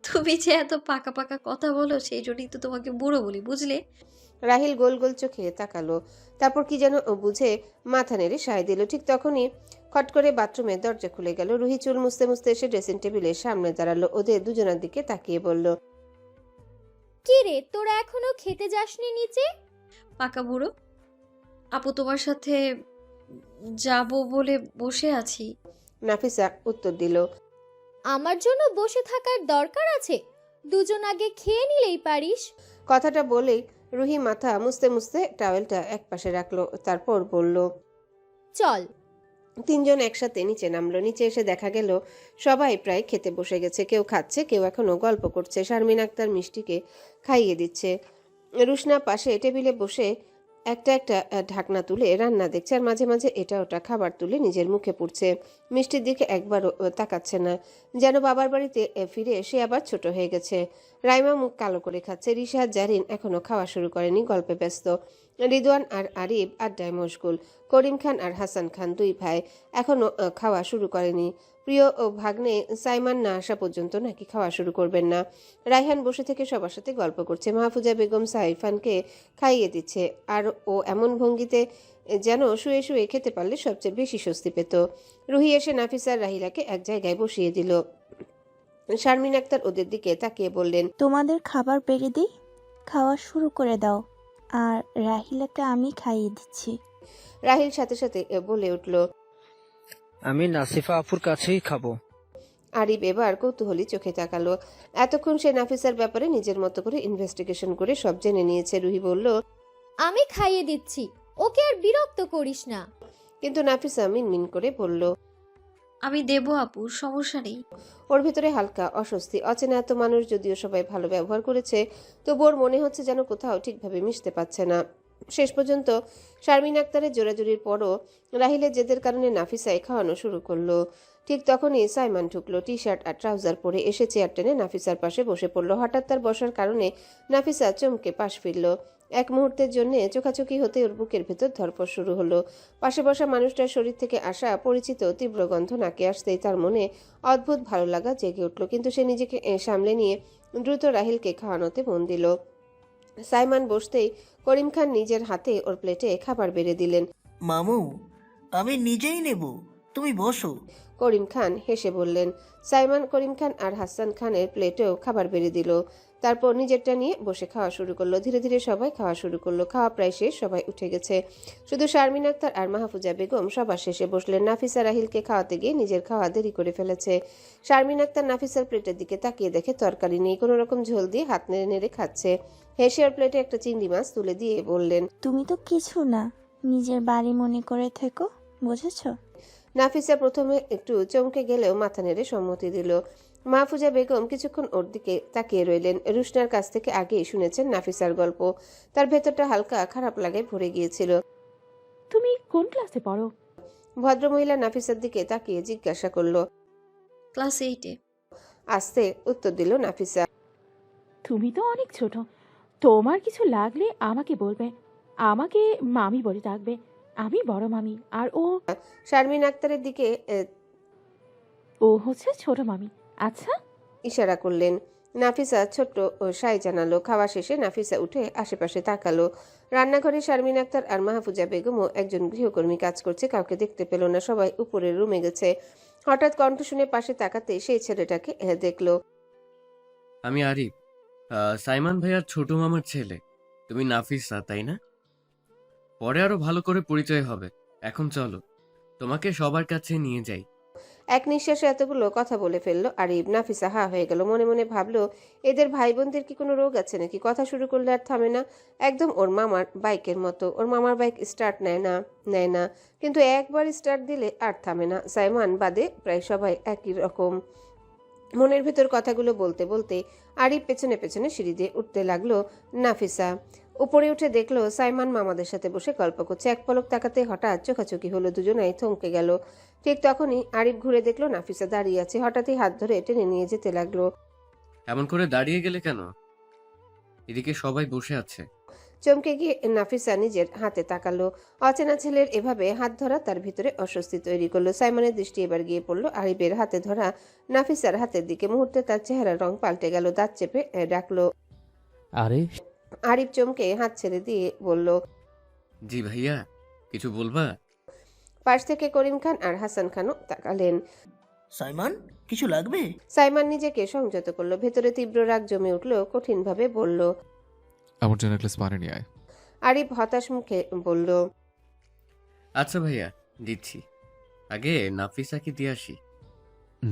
তুমি যে এত পাকা পাকা কথা বলো, সেই জন্যই তো তোমাকে বুড়ো বলি, বুঝলে? রাহিল গোল গোল চোখে তাকালো, তারপর কি যেন বুঝে মাথা নেড়ে সায় দিল। ঠিক তখনই খট করে বাথরুমের দরজা খুলে গেল। রুহি চুল মুছতে মুছতে এসে ড্রেসিং টেবিলের সামনে দাঁড়ালো। ওদের দুজনের দিকে তাকিয়ে বলল, কি রে, তোরা এখনো খেতে যাসনি নিচে? পাকা বুড়ো, আপু তোমার সাথে যাব বলে বসে আছি। নাফিসা উত্তর দিল, আমার জন্য বসে থাকার দরকার আছে? দুজন আগে খেয়ে নিলেই পারিস। কথাটা বলেই রুহি মাথা মুছতে মুছতে টাওয়েলটা একপাশে রাখলো, তারপর বলল, চল। তিনজন একসাথে নিচে নামলো। নিচে এসে দেখা গেল সবাই প্রায় খেতে বসে গেছে। কেউ খাচ্ছে, কেউ এখনো গল্প করছে। শারমিন আক্তার মিষ্টিকে খাইয়ে দিচ্ছে। রুশনা পাশে টেবিলে বসে একটা একটা ঢাকনা তুলে রান্না দেখছে, আর মাঝে মাঝে এটা ওটা খাবার তুলে নিজের মুখে পুড়ছে। মিষ্টির দিকে একবারও তাকাচ্ছে না, যেন বাবার বাড়িতে ফিরে সে আবার ছোট হয়ে গেছে। রাইমা মুখ কালো করে খাচ্ছে। রিশা জারিন এখনো খাওয়া শুরু করেনি, গল্পে ব্যস্ত। রিদওয়ান আর আরিফ আড্ডায় মশগুল। করিম খান আর হাসান খান দুই ভাই এখনো খাওয়া শুরু করেনি। প্রিয় ও ভাগ্নে সাইমান না আসা পর্যন্ত নাকি খাওয়া শুরু করবেন না। রায়হান বসে থেকে সবার সাথে গল্প করছে। মাহফুজা বেগম সাইফানকে খাইয়ে দিচ্ছে, আর ও এমন ভঙ্গিতে যেন শুয়ে শুয়ে খেতে পারলে সবচেয়ে বেশি স্বস্তি পেত। রুহি এসে নাফিসার রাহিলাকে এক জায়গায় বসিয়ে দিল। শারমিন আক্তার ওদের দিকে তাকিয়ে বললেন, তোমাদের খাবার বেড়ে দিই, খাওয়া শুরু করে দাও, আর রাহিলাকে আমি খাইয়ে দিচ্ছি। রাহিল সাথে সাথে বলে উঠল, আমি নাসিফা আপুর কাছেই খাবো। আরিফ এবার কৌতূহলী চোখে তাকালো। এতক্ষণ সে নাফিসার ব্যাপারে নিজের মতো করে ইনভেস্টিগেশন করে সব জেনে নিয়েছে। রুহি বলল, আমি খাইয়ে দিচ্ছি, ওকে আর বিরক্ত করিস না। কিন্তু নাফিসা মিনমিন করে বলল, আমি দেবো আপু, সমস্যা নেই। ওর ভিতরে হালকা অস্বস্তি। অচেনা এত মানুষ, যদিও সবাই ভালো ব্যবহার করেছে, তবু ওর মনে হচ্ছে যেন কোথাও ঠিকভাবে মিশতে পারছে না। শেষ পর্যন্ত শারমিন আক্তারের জোরাজুরির পরও রাহিলের জেদের কারণে নাফিসাই খাওয়ানো শুরু করলো। ঠিক তখনই সাইমান ঢুকলো। টি শার্ট আর ট্রাউজার পরে এসে চেয়ার টেনে নাফিসার পাশে বসে পড়লো। হঠাৎ তার বসার কারণে নাফিসা চমকে পাশ ফিরল। এক মুহূর্তের জন্য চোখাচোখি হতে ওর বুকের ভেতর ধরপড় শুরু হলো। পাশে বসা মানুষটার শরীর থেকে আসা পরিচিত তীব্র গন্ধ নাকে আসতেই তার মনে অদ্ভুত ভালো লাগা জেগে উঠল। কিন্তু সে নিজেকে সামলে নিয়ে দ্রুত রাহিলকে খাওয়ানোতে মন দিল। সাইমান বসতেই করিম খান নিজের হাতে ওর প্লেটে খাবার বেড়ে দিলেন। মামু, আমি নিজেই নেব, তুমি বসো। করিম খান হেসে বললেন। সাইমান করিম খান আর হাসান খানের প্লেটেও খাবার বেড়ে দিল। তারপর নিজেরটা নিয়ে বসে খাওয়া শুরু করলো। ধীরে ধীরে সবাই খাওয়া শুরু করলো। খাওয়া প্রায় শেষ, সবাই উঠে গেছে। শুধু শারমিন আক্তার আর মাহফুজা বেগম সবার শেষে বসলেন। নাফিসা রাহিলকে খাওয়াতে গিয়ে নিজের খাওয়া দেরি করে ফেলেছে। শারমিন আক্তার নাফিসার প্লেটের দিকে তাকিয়ে দেখে তরকারি নেই, কোনো রকম ঝোল দিয়ে হাত নেড়ে নেড়ে খাচ্ছে। হেসে ওর প্লেটে একটা চিংড়ি মাছ তুলে দিয়ে বললেন, তুমি তো কিছু না, নিজের বাড়ি মনে করে থেকো, বুঝেছো? নাফিসা প্রথমে একটু চমকে গেলেও মাথা নেড়ে সম্মতি দিল। মাহফুজা বেগম কিছুক্ষণ ওর দিকে তাকিয়ে রইলেন। রুশনার কাছ থেকে আগেই শুনেছেন নাফিসার গল্প। তার ভেতরটা হালকা খারাপ লাগে ভরে গিয়েছিল। তুমি কোন ক্লাসে পড়ো? ভদ্রমহিলা নাফিসার দিকে তাকিয়ে জিজ্ঞাসা করলো। ক্লাস 8-এ। আস্তে উত্তর দিল নাফিসা। তুমি তো অনেক ছোট, তোমার কিছু লাগলে আমাকে বলবে, আমাকে মামি বলে ডাকবে, আমি বড় মামি, আর ও শারমিন আক্তারের দিকে হচ্ছে ছোট মামি। আচ্ছা, ইশারা করলেন। নাফিসা ছোট্ট সাই জানালো। খাওয়া শেষে নাফিসা উঠে আশেপাশে তাকালো। রান্নাঘরে শারমিন আক্তার আর মাহফুজা বেগমও একজন গৃহকর্মী কাজ করছে। কাউকে দেখতে পেল না, সবাই উপরের রুমে গেছে। হঠাৎ কণ্ঠ শুনে পাশে তাকাতে সেই ছেলেটাকে দেখলো। আমি আরিফ, সাইমান ভাইয়ার ছোট মামার ছেলে। তুমি নাফিসা, তাই না? পরে আরো ভালো করে পরিচয় হবে। এখন চলো, তোমাকে সবার কাছে নিয়ে যাই। এক নিঃশ্বাসে এতগুলো কথা বলে ফেললো আরিফ। নাফিসা হা হয়ে গেল। মনে মনে ভাবলো, এদের ভাই বোনদের কি কোনো রোগ আছে নাকি? কথা শুরু করলে আর থামে না, একদম ওর মামার বাইকের মতো। ওর মামার বাইক স্টার্ট নেয় না, কিন্তু একবার স্টার্ট দিলে আর থামে না। সাইমান বাদে প্রায় সবাই একই রকম। মনের ভেতর কথাগুলো বলতে বলতে আরিফ পেছনে পেছনে সিঁড়ি দিয়ে উঠতে লাগলো। নাফিসা উপরে উঠে দেখলো সাইমান মামাদের সাথে বসে গল্প করছে। এক পলক তাকাতে হঠাৎ চোখাচোখি হলো, দুজনাই থমকে গেল। ঠিক তখনই আরিফ ঘুরে দেখলো নাফিসা দাঁড়িয়ে আছে। হঠাৎই হাত ধরে টেনে নিয়ে যেতে লাগলো। এমন করে দাঁড়িয়ে গেলে কেন? এদিকে সবাই বসে আছে। চমকে গিয়ে নাফিসা নিজের হাতে তাকালো। অচেনা ছেলের এভাবে হাত ধরা তার ভিতরে অস্বস্তি তৈরি করলো। সাইমনের দৃষ্টি এবার গিয়ে পড়লো আরিফের হাতে ধরা নাফিসার হাতের দিকে। মুহূর্তে তার চেহারার রং পাল্টে গেল। দাঁত চেপে ডাকলো, আরে আরিফ চমকে হাত ছেড়ে দিয়ে বলল, জি ভাইয়া, কিছু বলবা? পাশ থেকে করিম খান আর হাসান খানও তাকালেন। সাইমান, কিছু লাগবে? সাইমান নিজেকে সংযত করলো। ভেতরে তীব্র রাগ জমে উঠলো। কঠিনভাবে বলল, আমার জন্য এক গ্লাস পানি নিয়ে আয়। আরিফ হতাশ মুখে বলল, আচ্ছা ভাইয়া, দিচ্ছি। আগে নাফিসাকে দিয়ে আসি।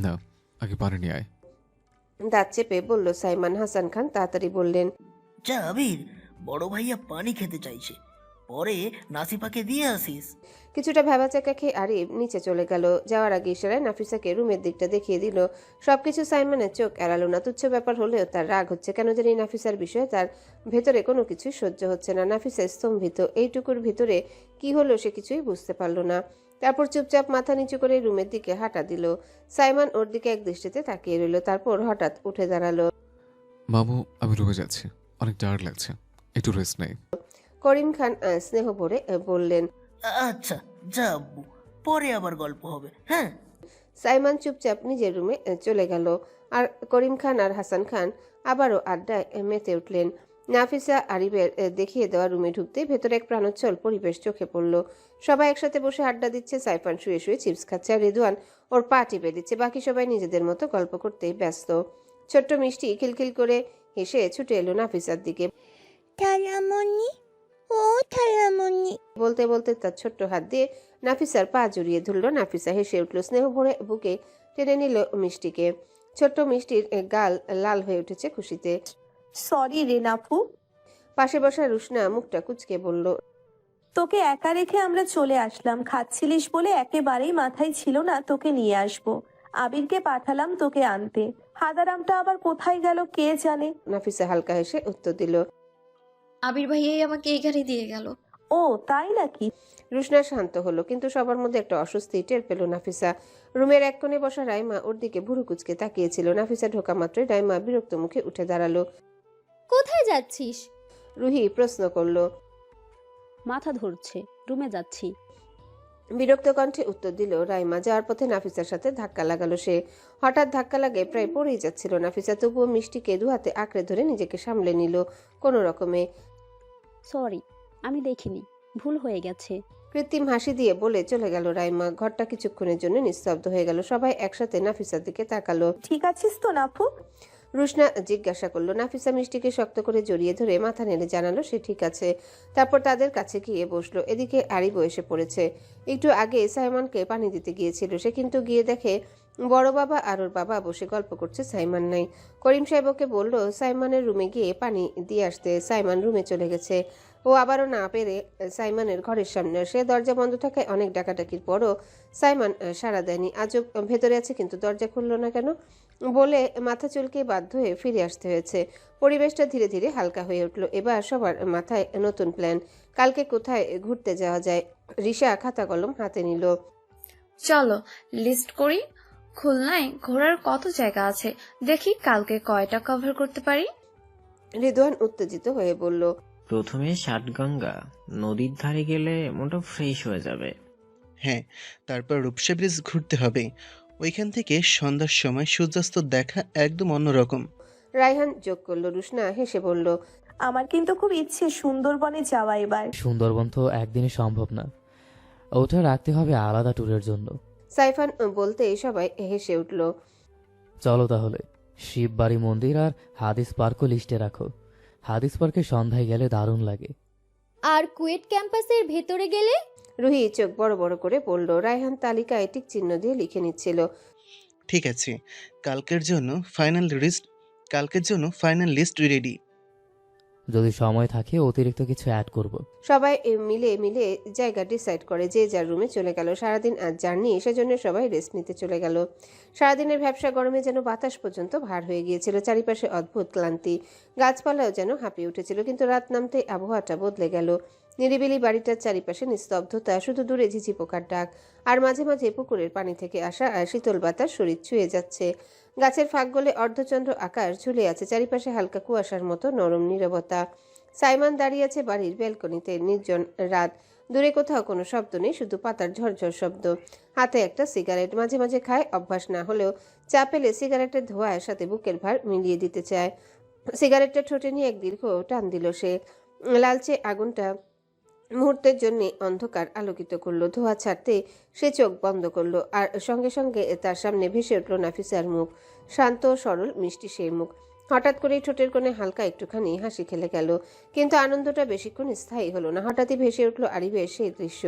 না, আগে পানি নিয়ে আয়। দাঁত চেপে বলল সাইমান। হাসান খান তাড়াতাড়ি বললেন, যা আবির, বড় ভাইয়া পানি খেতে চাইছে, পরে নাসিফাকে দিয়ে আসিস। কিছুটা ভেবাচাকা খেয়ে আরিফ নিচে চলে গেল। যাওয়ার আগে ইশারায় নাফিসাকে রুমের দিকটা দেখিয়ে দিল। সবকিছু সাইমনের চোখ এড়ালো না। তুচ্ছ ব্যাপার হলেও তার রাগ হচ্ছে। কেন জানি নাফিসার বিষয়ে তার ভেতরে কোনো কিছুই সহ্য হচ্ছে না। নাফিসা স্তম্ভিত। এইটুকুর ভিতরে কি হলো সে কিছুই বুঝতে পারল না। তারপর চুপচাপ মাথা নিচু করে রুমের দিকে হাঁটা দিল। সাইমান ওর দিকে এক দৃষ্টিতে তাকিয়ে রইল। তারপর হঠাৎ উঠে দাঁড়ালো। মামু, আমি রুমে যাচ্ছি, অনেক টায়ার্ড লাগছে, একটু রেস্ট নেই। করিম খান স্নেহ ভরে বললেন, আচ্ছা যা আব্বু, পরে আবার গল্প হবে। হ্যাঁ। সাইমান চুপচাপ নিজের রুমে চলে গেল। আর করিম খান আর হাসান খান আবারও আড্ডায় মেতে উঠলেন। নাফিসা আরিফের দেখিয়ে দেওয়া রুমে ঢুকতে ভেতরে এক প্রাণোচ্ছল পরিবেশ চোখে পড়ল। সবাই একসাথে বসে আড্ডা দিচ্ছে। সাইফান শুয়ে শুয়ে চিপস খাচ্ছে আর রেদওয়ান ওর পা টিপে দিচ্ছে। বাকি সবাই নিজেদের মতো গল্প করতেই ব্যস্ত। ছোট্ট মিষ্টি খিলখিল করে হেসে ছুটে এলো নাফিসার দিকে। থালামণি, ও থালামণি, বলতে বলতে তার ছোট্ট হাত দিয়ে নাফিসার পা জড়িয়ে ধরল। নাফিসা হেসে উঠল, স্নেহ ভরে বুকে টেনে নিল মিষ্টিকে। ছোট্ট মিষ্টির গাল লাল হয়ে উঠেছে খুশিতে। সরি রে নাফু। পাশে বসা রুশনা মুখটা কুঁচকে বলল, তোকে একা রেখে আমরা চলে আসলাম, খাচ্ছিলিস বলে একেবারেই মাথায় ছিল না তোকে নিয়ে আসবো। আবিরকে পাঠালাম তোকে আনতে, হাদারামটা আবার কোথায় গেল কে জানে। নাফিসা হালকা হেসে উত্তর দিল, আবির ভাইয়াই আমাকে এই গাড়ি দিয়ে গেল। ও তাই নাকি? রুশনা শান্ত হলো, কিন্তু সবার মধ্যে একটা অস্বস্তি টের পেল নাফিসা। রুমের এক কোণে বসা রাইমা ওর দিকে ভুরু কুচকে তাকিয়েছিল। নাফিসা ঢোকা মাত্রই রাইমা বিরক্ত মুখে উঠে দাঁড়ালো। কোথায় যাচ্ছিস? রুহি প্রশ্ন করলো। মাথা ধরছে, রুমে যাচ্ছি। বিরক্ত কণ্ঠে উত্তর দিল রাইমা। যাওয়ার পথে নাফিসার সাথে ধাক্কা লাগালো সে। হঠাৎ ধাক্কা লাগে প্রায় পড়েই যাচ্ছিল নাফিসা, তবুও মিষ্টিকে দু হাতে আঁকড়ে ধরে নিজেকে সামলে নিল কোনো রকমে। সরি, আমি দেখিনি, ভুল হয়ে গেছে। কৃত্রিম হাসি দিয়ে বলে চলে গেল রাইমা। ঘরটা কিছুক্ষণের জন্য নিস্তব্ধ হয়ে গেল। সবাই একসাথে নাফিসার দিকে তাকালো। ঠিক আছিস তো নাফু? রুশনা জিজ্ঞাসা করলো। নাফিসা মিষ্টিকে শক্ত করে জড়িয়ে ধরে মাথা নেড়ে জানালো সে ঠিক আছে। তারপর তাদের কাছে গিয়ে বসলো। এদিকে আরিবও এসে পড়েছে। একটু আগে সাইমনকে পানি দিতে গিয়েছিল সে, কিন্তু গিয়ে দেখে বড় বাবা আর ওর বাবা বসে গল্প করছে, সাইমন নাই। করিম সাহেব ওকে বললো সাইমনের রুমে গিয়ে পানি দিয়ে আসতে। সাইমন রুমে চলে গেছে। ও আবারও না পেরে সাইমনের ঘরের সামনে আসে। দরজা বন্ধ থাকায় অনেক ডাকাডাকির পরও সাইমন সাড়া দেয়নি। আজও ভেতরে আছে কিন্তু দরজা খুললো না কেন বলে মাথা চুলকে বাধ্য হয়ে ফিরে আসতে হয়েছে। পরিবেশটা ধীরে ধীরে হালকা হয়ে উঠল। এবার সবার মাথায় নতুন প্ল্যান। কালকে কোথায় ঘুরতে যাওয়া যায়। রিশা খাতা কলম হাতে নিল। চলো লিস্ট করি। খুলনায় ঘোরার কত জায়গা আছে, দেখি কালকে কয়টা কভার করতে পারি। রিদওয়ান উত্তেজিত হয়ে বলল, প্রথমে ষাটগঙ্গা নদীর ধারে গেলে মনটা ফ্রেশ হয়ে যাবে। হ্যাঁ, তারপর রূপসা ব্রিজ ঘুরতে হবে। ওইখান থেকে সন্ধ্যার সময় সূর্যাস্ত দেখা একদম অন্যরকম। রায়হান যোগ করলো। রুশনা হেসে বলল, আমার কিন্তু খুব ইচ্ছে সুন্দরবনে যাওয়া এবার। সুন্দরবন তো একদিনে সম্ভব না, ওটা রাখতে হবে আলাদা ট্যুরের জন্য। সাইফান বলতে সবাই হেসে উঠল। চলো তাহলে শিববাড়ি মন্দির আর হাদিস পার্কও লিস্টে রাখো। হাদিস পার্কে সন্ধ্যায় গেলে দারুণ লাগে। আর কুয়েট ক্যাম্পাসের ভেতরে গেলে? রুহি চোখ বড় বড় করে বলল। রায়হান তালিকায় টিক চিহ্ন দিয়ে লিখে নিচ্ছিল। ঠিক আছে, কালকের জন্য ফাইনাল লিস্ট রেডি। যদি সময় থাকে অতিরিক্ত কিছু অ্যাড করব। সবাই মিলে মিলে জায়গা ডিসাইড করে, যে যার রুমে চলে গেল। সারাদিন আজ জার্নি, সেজন্য সবাই রেস্ট নিতে চলে গেল। সারাদিনের ব্যবসা গরমে যেন বাতাস পর্যন্ত ভার হয়ে গিয়েছিল। চারিপাশে অদ্ভুত ক্লান্তি, গাছপালাও যেন হাঁপিয়ে উঠেছিল। কিন্তু রাত নামতে আবহাওয়াটা বদলে গেল। নিরিবিলি বাড়িটার চারিপাশে নিস্তব্ধতা, শুধু দূরে ঝিঝি পোকার ডাক আর মাঝে মাঝে পুকুরের পানি থেকে আসা শীতল বাতাস শরীর ছুঁয়ে যাচ্ছে। গাছের ফাঁক গলে অর্ধচন্দ্র আকাশ ঝুলে আছে। চারিপাশে হালকা কুয়াশার মতো নরম নীরবতা। সাইমন দাঁড়িয়ে আছে বাড়ির ব্যালকনিতে। নির্জন রাত, দূরে কোথাও কোনো শব্দ নেই, শুধু পাতার ঝরঝর শব্দ। হাতে একটা সিগারেট, মাঝে মাঝে খায়, অভ্যাস না হলেও চা পেলে সিগারেটের ধোঁয়ার সাথে বুকের ভার মিলিয়ে দিতে চায়। সিগারেটটা ঠোঁটে নিয়ে এক দীর্ঘ টান দিল সে। লালচে আগুনটা মুহূর্তের জন্য অন্ধকার আলোকিত করলো। ধোঁয়া ছাড়তে সে চোখ বন্ধ করলো, আর সঙ্গে সঙ্গে তার সামনে ভেসে উঠল নাফিসার মুখ। শান্ত, সরল, মিষ্টি সেই মুখ। হঠাৎ করেই ঠোঁটের কোণে হালকা একটুখানি হাসি খেলে গেল, কিন্তু আনন্দটা বেশিক্ষণ স্থায়ী হলো না। হঠাৎই ভেসে উঠল আরিবের সেই দৃশ্য।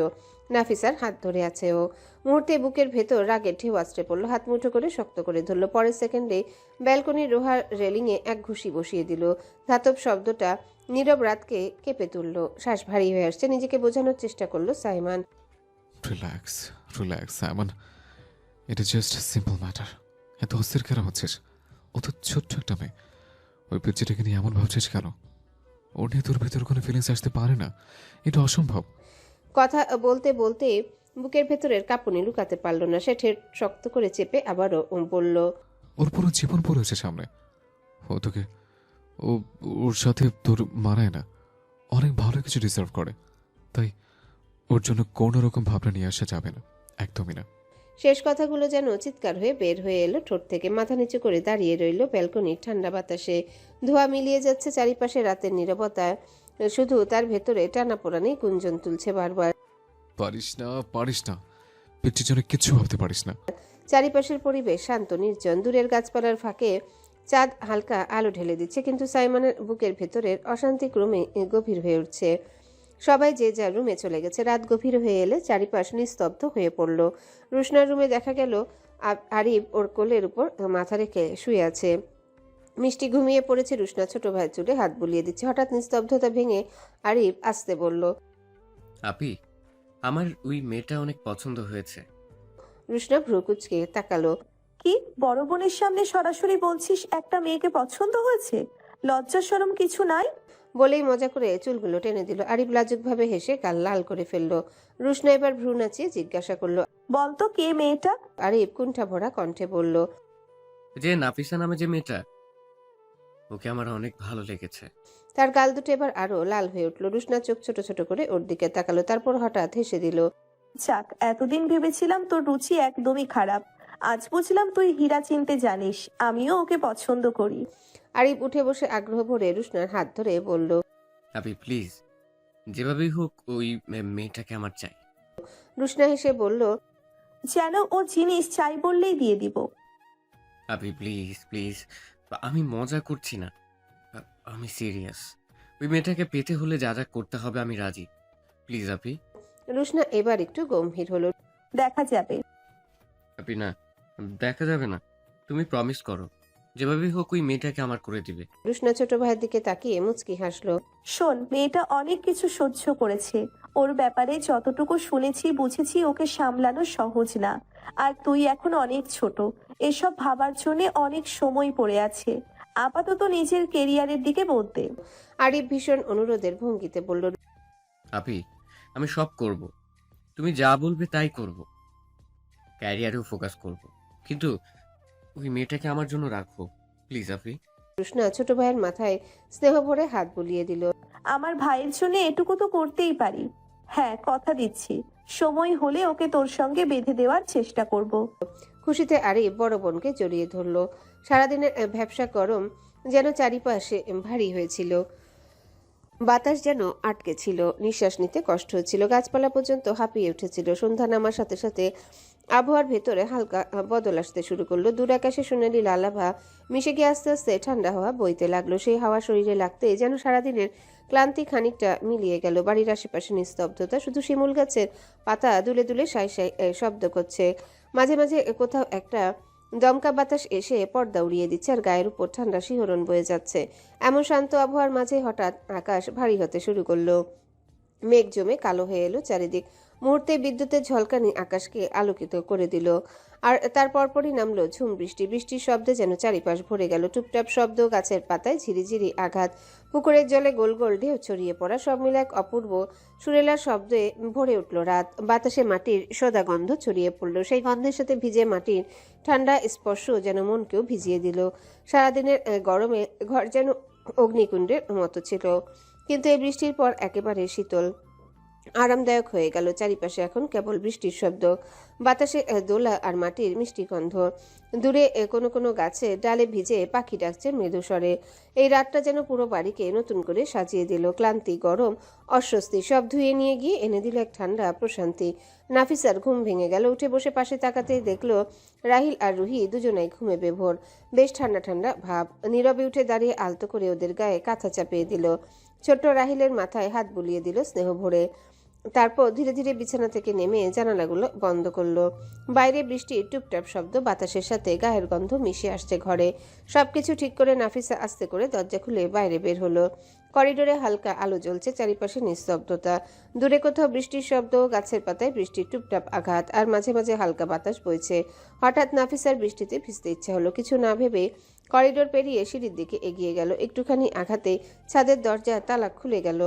নাফিসার হাত ধরে আছে ও। মুহূর্তে বুকের ভেতর রাগের ঢেউ আছড়ে পড়লো। হাত মুঠো করে শক্ত করে ধরল। পরের সেকেন্ডে ব্যালকনির লোহার রেলিংয়ে এক ঘুষি বসিয়ে দিল। ধাতব শব্দটা নীরব রাতকে কেঁপে তুলল। শ্বাস ভারী হয়ে আসছে। নিজেকে বোঝানোর চেষ্টা করলো সাইমন। রিল্যাক্স রিল্যাক্স সাইমন, এটা জাস্ট সিম্পল ম্যাটার। এত অস্থির কেন হচ্ছিস? ও তো ছোট্ট একটা মেয়ে, ওই পিচ্চিটাকে নিয়ে এমন ভাবছিস কেন? ওর নিয়ে তোর ভেতর কোনো ফিলিংস আসতে পারে না, এটা অসম্ভব। কথা বলতে বলতে বুকের ভেতরের কাঁপুনি লুকাতে পারল না। সে ঠেট শক্ত করে চেপে আবারও বলল, ওর পুরো জীবন পড়ে আছে সামনে। ও তোকে ওর সাথে তোর মানায় না, অনেক ভালো কিছু ডিজার্ভ করে। তাই ওর জন্য কোনো রকম ভাবনা নিয়ে আসা যাবে না, একদমই না। শেষ কথাগুলো যেন চিৎকার হয়ে বের হয়ে এলো ঠোঁট থেকে। মাথা নিচু করে দাঁড়িয়ে রইল ব্যালকনির ঠান্ডা বাতাসে। ধোঁয়া মিলিয়ে যাচ্ছে চারিপাশে, রাতের নীরবতা শুধু তার ভেতরে টানাপোড়ানি গুঞ্জন তুলছে বারবার। পারিস না পিচ্চির জন্য কিছু ভাবতে পারিস না। চারিপাশের পরিবেশ শান্ত, নির্জন। দূরের গাছপালার ফাঁকে চাঁদ হালকা আলো ঢেলে দিচ্ছে, কিন্তু সাইমনের বুকের ভেতরের অশান্তি ক্রমে গভীর হয়ে উঠছে। সবাই যে যার রুমে চলে গেছে। রাত গভীর হয়ে এলে চারিপাশ নিস্তব্ধ হয়ে পড়ল। রুশনার রুমে দেখা গেল আরিফ ওর কোলের উপর মাথা রেখে শুয়ে আছে। মিষ্টি ঘুমিয়ে পড়েছে। রুশনা ছোট ভাইয়ের চুলে হাত বুলিয়ে দিচ্ছে। হঠাৎ নিস্তব্ধতা ভেঙে আরিফ আসতে বলল, আপি, আমার ওই মেয়েটা অনেক পছন্দ হয়েছে। রুশনা ভ্রু কুঁচকে তাকালো। কি বড় বোনের সামনে সরাসরি বলছিস একটা মেয়েকে পছন্দ হয়েছে? লজ্জা শরম কিছু নাই? বলেই মজা করে চুলগুলো টেনে দিল। আরিফ লাজুকভাবে হেসে গাল লাল করে ফেললো। রুশনা এবার ভ্রু নাচিয়ে জিজ্ঞাসা করলো, বলতো কে মেয়েটা? আরিফ কুণ্ঠা ভরা কণ্ঠে বলল, যে নাফিসা নামে যে মেয়েটা, ওকে আমার অনেক ভালো লেগেছে। তার গাল দুটো এবার আরো লাল হয়ে উঠল। রুশনা চোখ ছোট ছোট করে ওর দিকে তাকালো, তারপর হঠাৎ হেসে দিল। যাক, এতদিন ভেবেছিলাম তোর রুচি একদমই খারাপ, আজ বুঝলাম তুই হীরা চিনতে জানিস। আমিও ওকে পছন্দ করি। আরিফ উঠে বসে আগ্রহ ভরে রুশনার হাত ধরে বলল, আপি প্লিজ, যেভাবেই হোক ওই মেয়েটাকে আমার চাই। রুশনা হেসে বলল, যেন ও জিনিস চাই বললেই দিয়ে দিব। আপি প্লিজ প্লিজ, আমি মজা করছি না, আমি সিরিয়াস। ওই মেয়েটাকে পেতে হলে যা যা করতে হবে আমি রাজি। প্লিজ আপি। রুশনা এবার একটু গম্ভীর হলো। দেখা যাবে। আপি না, দেখা যাবে না, তুমি প্রমিস করো যেভাবেই হোক ওই মেয়েটাকে আমার করে দিবে। রুশনা ছোট ভাইয়ের দিকে তাকিয়ে মুচকি হাসলো। শোন, মেয়েটা অনেক কিছু সহ্য করেছে। ওর ব্যাপারে যতটুকু শুনেছি বুঝেছি ওকে সামলানো সহজ না। আর তুই এখন অনেক ছোট, এসব ভাবার জন্য অনেক সময় পড়ে আছে। আপাতত নিজের কেরিয়ারের দিকে বলতে। আরিফ ভীষণ অনুরোধের ভঙ্গিতে বলল, আপি আমি সব করব, তুমি যা বলবে তাই করব, ক্যারিয়ারেও ফোকাস করব, কিন্তু ওই মেয়েটাকে আমার জন্য রাখো প্লিজ আপি। রুশনা ছোট ভাইয়ের মাথায় স্নেহ ভরে হাত বুলিয়ে দিল। আমার ভাইয়ের জন্য এটুকু তো করতেই পারি। হ্যাঁ, কথা দিচ্ছি, সময় হলে ওকে তোর সঙ্গে বেঁধে দেওয়ার চেষ্টা করব। খুশিতে আরিফ বড় বোনকে জড়িয়ে ধরলো। সারাদিনের ভ্যাপসা গরম যেন চারিপাশে ভারী হয়েছিল। বাতাস যেন আটকে ছিল, নিঃশ্বাস নিতে কষ্ট হচ্ছিল। গাছপালা পর্যন্ত হাঁপিয়ে উঠেছিল। সন্ধ্যা নামার সাথে সাথে আবহাওয়ার ভেতরে হালকা বদল আসতে শুরু করলো। দূর আকাশে সোনালি লালাভা মিশে গিয়ে আস্তে আস্তে ঠান্ডা হাওয়া বইতে লাগলো। সেই হাওয়া শরীরে লাগতে যেন সারাদিনের ক্লান্তি খানিকটা মিলিয়ে গেল। বাড়ির আশেপাশে নিস্তব্ধতা, শুধু শিমুল গাছের পাতা দুলে দুলে সাই সাই শব্দ করছে। মাঝে মাঝে কোথাও একটা দমকা বাতাস এসে পর্দা উড়িয়ে দিচ্ছে, আর গায়ের উপর ঠান্ডা শিহরণ বয়ে যাচ্ছে। এমন শান্ত আবহাওয়ার মাঝে হঠাৎ আকাশ ভারী হতে শুরু করলো। মেঘ জমে কালো হয়ে এলো চারিদিক। মুহূর্তে বিদ্যুতের ঝলকানি আকাশকে আলোকিত করে দিল। আর তার পরপরই নামলো ঝুম বৃষ্টি। বৃষ্টির শব্দে যেন চারিপাশ ভরে গেল। টুপটাপ শব্দ, গাছের পাতায় ঝিরিঝিরি আঘাত, পুকুরের জলে গোল গোল ঢেউ ছড়িয়ে পড়া, সব মিলে এক অপূর্ব সুরেলার শব্দে ভরে উঠল রাত। বাতাসে মাটির সোদা গন্ধ ছড়িয়ে পড়ল। সেই গন্ধের সাথে ভিজে মাটির ঠান্ডা স্পর্শ যেন মনকেও ভিজিয়ে দিল। সারাদিনের গরমে ঘর যেন অগ্নিকুণ্ডের মতো ছিল, কিন্তু এই বৃষ্টির পর একেবারে শীতল আরামদায়ক হয়ে গেল। চারিপাশে এখন কেবল বৃষ্টির শব্দ, বাতাসে দোলা আর মাটির মিষ্টি গন্ধ। দূরে কোনো কোনো গাছে ডালে ভিজে পাখি ডাকছে মৃদু স্বরে। এই রাতটা যেন পুরো বাড়িকে নতুন করে সাজিয়ে দিল। ক্লান্তি, গরম, অস্বস্তি সব ধুয়ে নিয়ে গিয়ে এনে দিল এক ঠান্ডা প্রশান্তি। নাফিসার ঘুম ভেঙে গেল। উঠে বসে পাশে তাকাতেই দেখলো রাহিল আর রুহি দুজনাই ঘুমে বেভোর। বেশ ঠান্ডা ঠান্ডা ভাব। নীরবে উঠে দাঁড়িয়ে আলতো করে ওদের গায়ে কাঁথা চাপিয়ে দিল। ছোট্ট রাহিলের মাথায় হাত বুলিয়ে দিল স্নেহ ভরে। তারপর ধীরে ধীরে বিছানা থেকে নেমে জানালাগুলো বন্ধ করলো। বাইরে বৃষ্টির টুপটাপ শব্দ, বাতাসের সাথে গায়ের গন্ধ মিশে আসছে ঘরে। সবকিছু ঠিক করে নাফিসা আস্তে করে দরজা খুলে বাইরে বের হলো। করিডোরে হালকা আলো জ্বলছে, চারিপাশে নিস্তব্ধতা। দূরে কোথাও বৃষ্টির শব্দ, গাছের পাতায় বৃষ্টির টুপটাপ আঘাত, আর মাঝে মাঝে হালকা বাতাস বইছে। হঠাৎ নাফিসার বৃষ্টিতে ভিজতে ইচ্ছা হলো। কিছু না ভেবে করিডোর পেরিয়ে সিঁড়ির দিকে এগিয়ে গেল। একটুখানি আঘাতে ছাদের দরজা তালা খুলে গেল।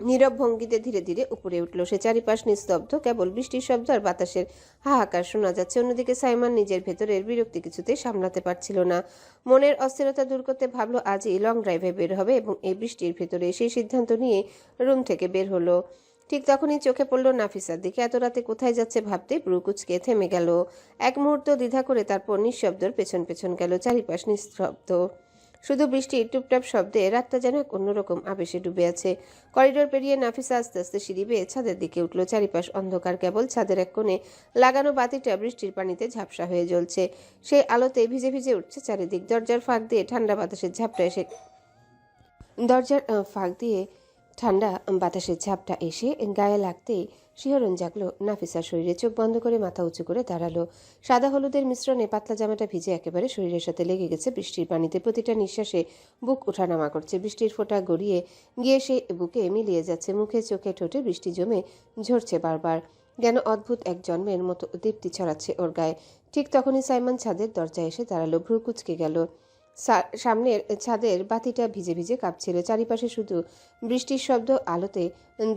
নীরব ভঙ্গিতে ধীরে ধীরে উপরে উঠল সে। চারিপাশ নিস্তব্ধ, কেবল বৃষ্টির শব্দ আর বাতাসের হাহাকার শোনা যাচ্ছে। অন্যদিকে সাইমান নিজের ভেতরের বিরক্তি কিছুতেই সামলাতে পারছিল না। মনের অস্থিরতা দূর করতে ভাবলো আজই লং ড্রাইভে বের হবে এবং এই বৃষ্টির ভেতরে সেই সিদ্ধান্ত নিয়ে রুম থেকে বের হলো। ঠিক তখনই চোখে পড়ল নাফিসার দিকে। এত রাতে কোথায় যাচ্ছে ভাবতে ব্রু কুঁচকে থেমে গেল। এক মুহূর্ত দ্বিধা করে তারপর নিঃশব্দর পেছন পেছন গেল। চারিপাশ নিস্তব্ধ, শুধু বৃষ্টির টুপটাপ শব্দে রাতটা যেন এক অন্যরকম আবেশে ডুবে আছে। করিডোর পেরিয়ে নাফিসা আস্তে আস্তে সিঁড়ি বেয়ে ছাদের দিকে উঠল। চারিপাশ অন্ধকার, কেবল ছাদের এক কোণে লাগানো বাতিটা বৃষ্টির পানিতে ঝাপসা হয়ে জ্বলছে। সেই আলোতে ভিজে ভিজে উঠছে চারিদিক। দরজার ফাঁক দিয়ে ঠান্ডা বাতাসের ঝাপটা এসে গায়ে লাগতেই শিহরণ জাগলো নাফিসার শরীরে। চোখ বন্ধ করে মাথা উঁচু করে দাঁড়ালো। সাদা হলুদের মিশ্রণে পাতলা জামাটা ভিজে একেবারে শরীরের সাথে লেগে গেছে বৃষ্টির পানিতে। প্রতিটা নিঃশ্বাসে বুক ওঠানামা করছে। বৃষ্টির ফোঁটা গড়িয়ে গিয়ে সে বুকে মিলিয়ে যাচ্ছে। মুখে চোখে ঠোঁটে বৃষ্টি জমে ঝরছে বারবার। যেন অদ্ভুত এক জন্মের মতো দীপ্তি ছড়াচ্ছে ওর গায়ে। ঠিক তখনই সাইমন ছাদের দরজায় এসে দাঁড়ালো। ভ্রু কুঁচকে গেল। সামনের ছাদের বাতিটা ভিজে ভিজে কাঁপছিল। চারিপাশে শুধু বৃষ্টির শব্দ, আলোতে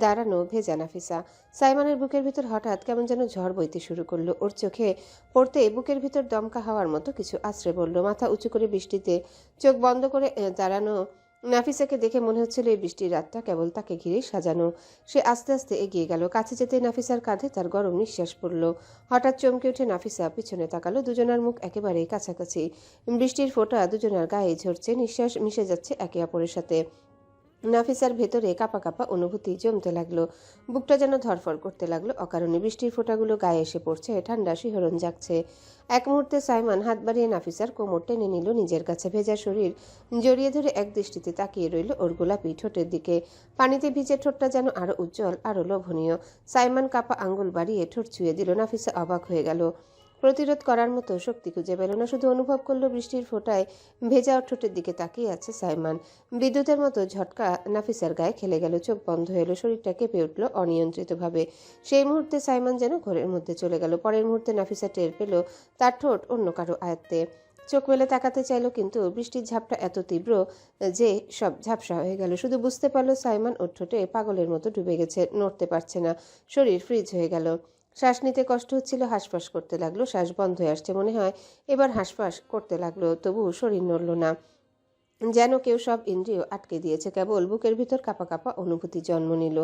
দাঁড়ানো ভেজা নাফিসা। সাইমনের বুকের ভিতর হঠাৎ কেমন যেন ঝড় বইতে শুরু করলো। ওর চোখে পড়তে বুকের ভিতর দমকা হাওয়ার মতো কিছু আছড়ে পড়ল। মাথা উঁচু করে বৃষ্টিতে চোখ বন্ধ করে দাঁড়ানো নাফিসাকে দেখে মনে হচ্ছিল এই বৃষ্টির রাতটা কেবল তাকে ঘিরেই সাজানো। সে আস্তে আস্তে এগিয়ে গেল। কাছে যেতে নাফিসার কাঁধে তার গরম নিঃশ্বাস পড়ল। হঠাৎ চমকে উঠে নাফিসা পিছনে তাকালো। দুজনার মুখ একেবারেই কাছাকাছি। বৃষ্টির ফোঁটা দুজনার গায়ে ঝরছে। নিঃশ্বাস মিশে যাচ্ছে একে অপরের সাথে। নাফিসার ভেতরে কাঁপা কাঁপা অনুভূতি জমতে লাগলো। বুকটা যেন ধরফর করতে লাগলো অকারণে। বৃষ্টির ফোঁটাগুলো গায়ে এসে পড়ছে। ঠান্ডা শিহরণ জাগছে। এক মুহূর্তে সাইমন হাত বাড়িয়ে নাফিসার কোমর টেনে নিল নিজের কাছে। ভেজা শরীর জড়িয়ে ধরে এক দৃষ্টিতে তাকিয়ে রইল ওর গোলাপি ঠোঁটের দিকে। পানিতে ভিজে ঠোঁটটা যেন আরো উজ্জ্বল, আরো লোভনীয়। সাইমন কাপা আঙ্গুল বাড়িয়ে ঠোঁট ছুঁয়ে দিল। নাফিসা অবাক হয়ে গেল। প্রতিরোধ করার মতো শক্তি খুঁজে পেল না। শুধু অনুভব করলো বৃষ্টির ফোঁটায় ভেজা ঠোঁটের দিকে তাকিয়ে আছে সাইমন। বিদ্যুতের মতো ঝটকা নাফিসার গায়ে খেলে গেল। চোখ বন্ধ হয়ে এলো। শরীরটা কেঁপে উঠল অনিয়ন্ত্রিতভাবে। সেই মুহূর্তে সাইমন যেন ঘরের মধ্যে চলে গেল। পরের মুহূর্তে নাফিসা টের পেল তার ঠোঁট অন্য কারো আয়ত্তে। চোখ মেলে তাকাতে চাইল, কিন্তু বৃষ্টির ঝাপটা এত তীব্র যে সব ঝাপসা হয়ে গেল। শুধু বুঝতে পারলো সাইমন ওর ঠোঁটে পাগলের মতো ডুবে গেছে। নড়তে পারছে না। শরীর ফ্রিজ হয়ে গেল। শ্বাস নিতে কষ্ট হচ্ছিল। হাঁসফাঁস করতে লাগলো। শ্বাস বন্ধ হয়ে আসছে মনে হয়। এবার হাঁসফাঁস করতে লাগলো। তবুও শরীর নড়ল না। যেন কেউ সব ইন্দ্রিয় আটকে দিয়েছে। কেবল বুকের ভিতর কাঁপা কাঁপা অনুভূতি জন্ম নিল।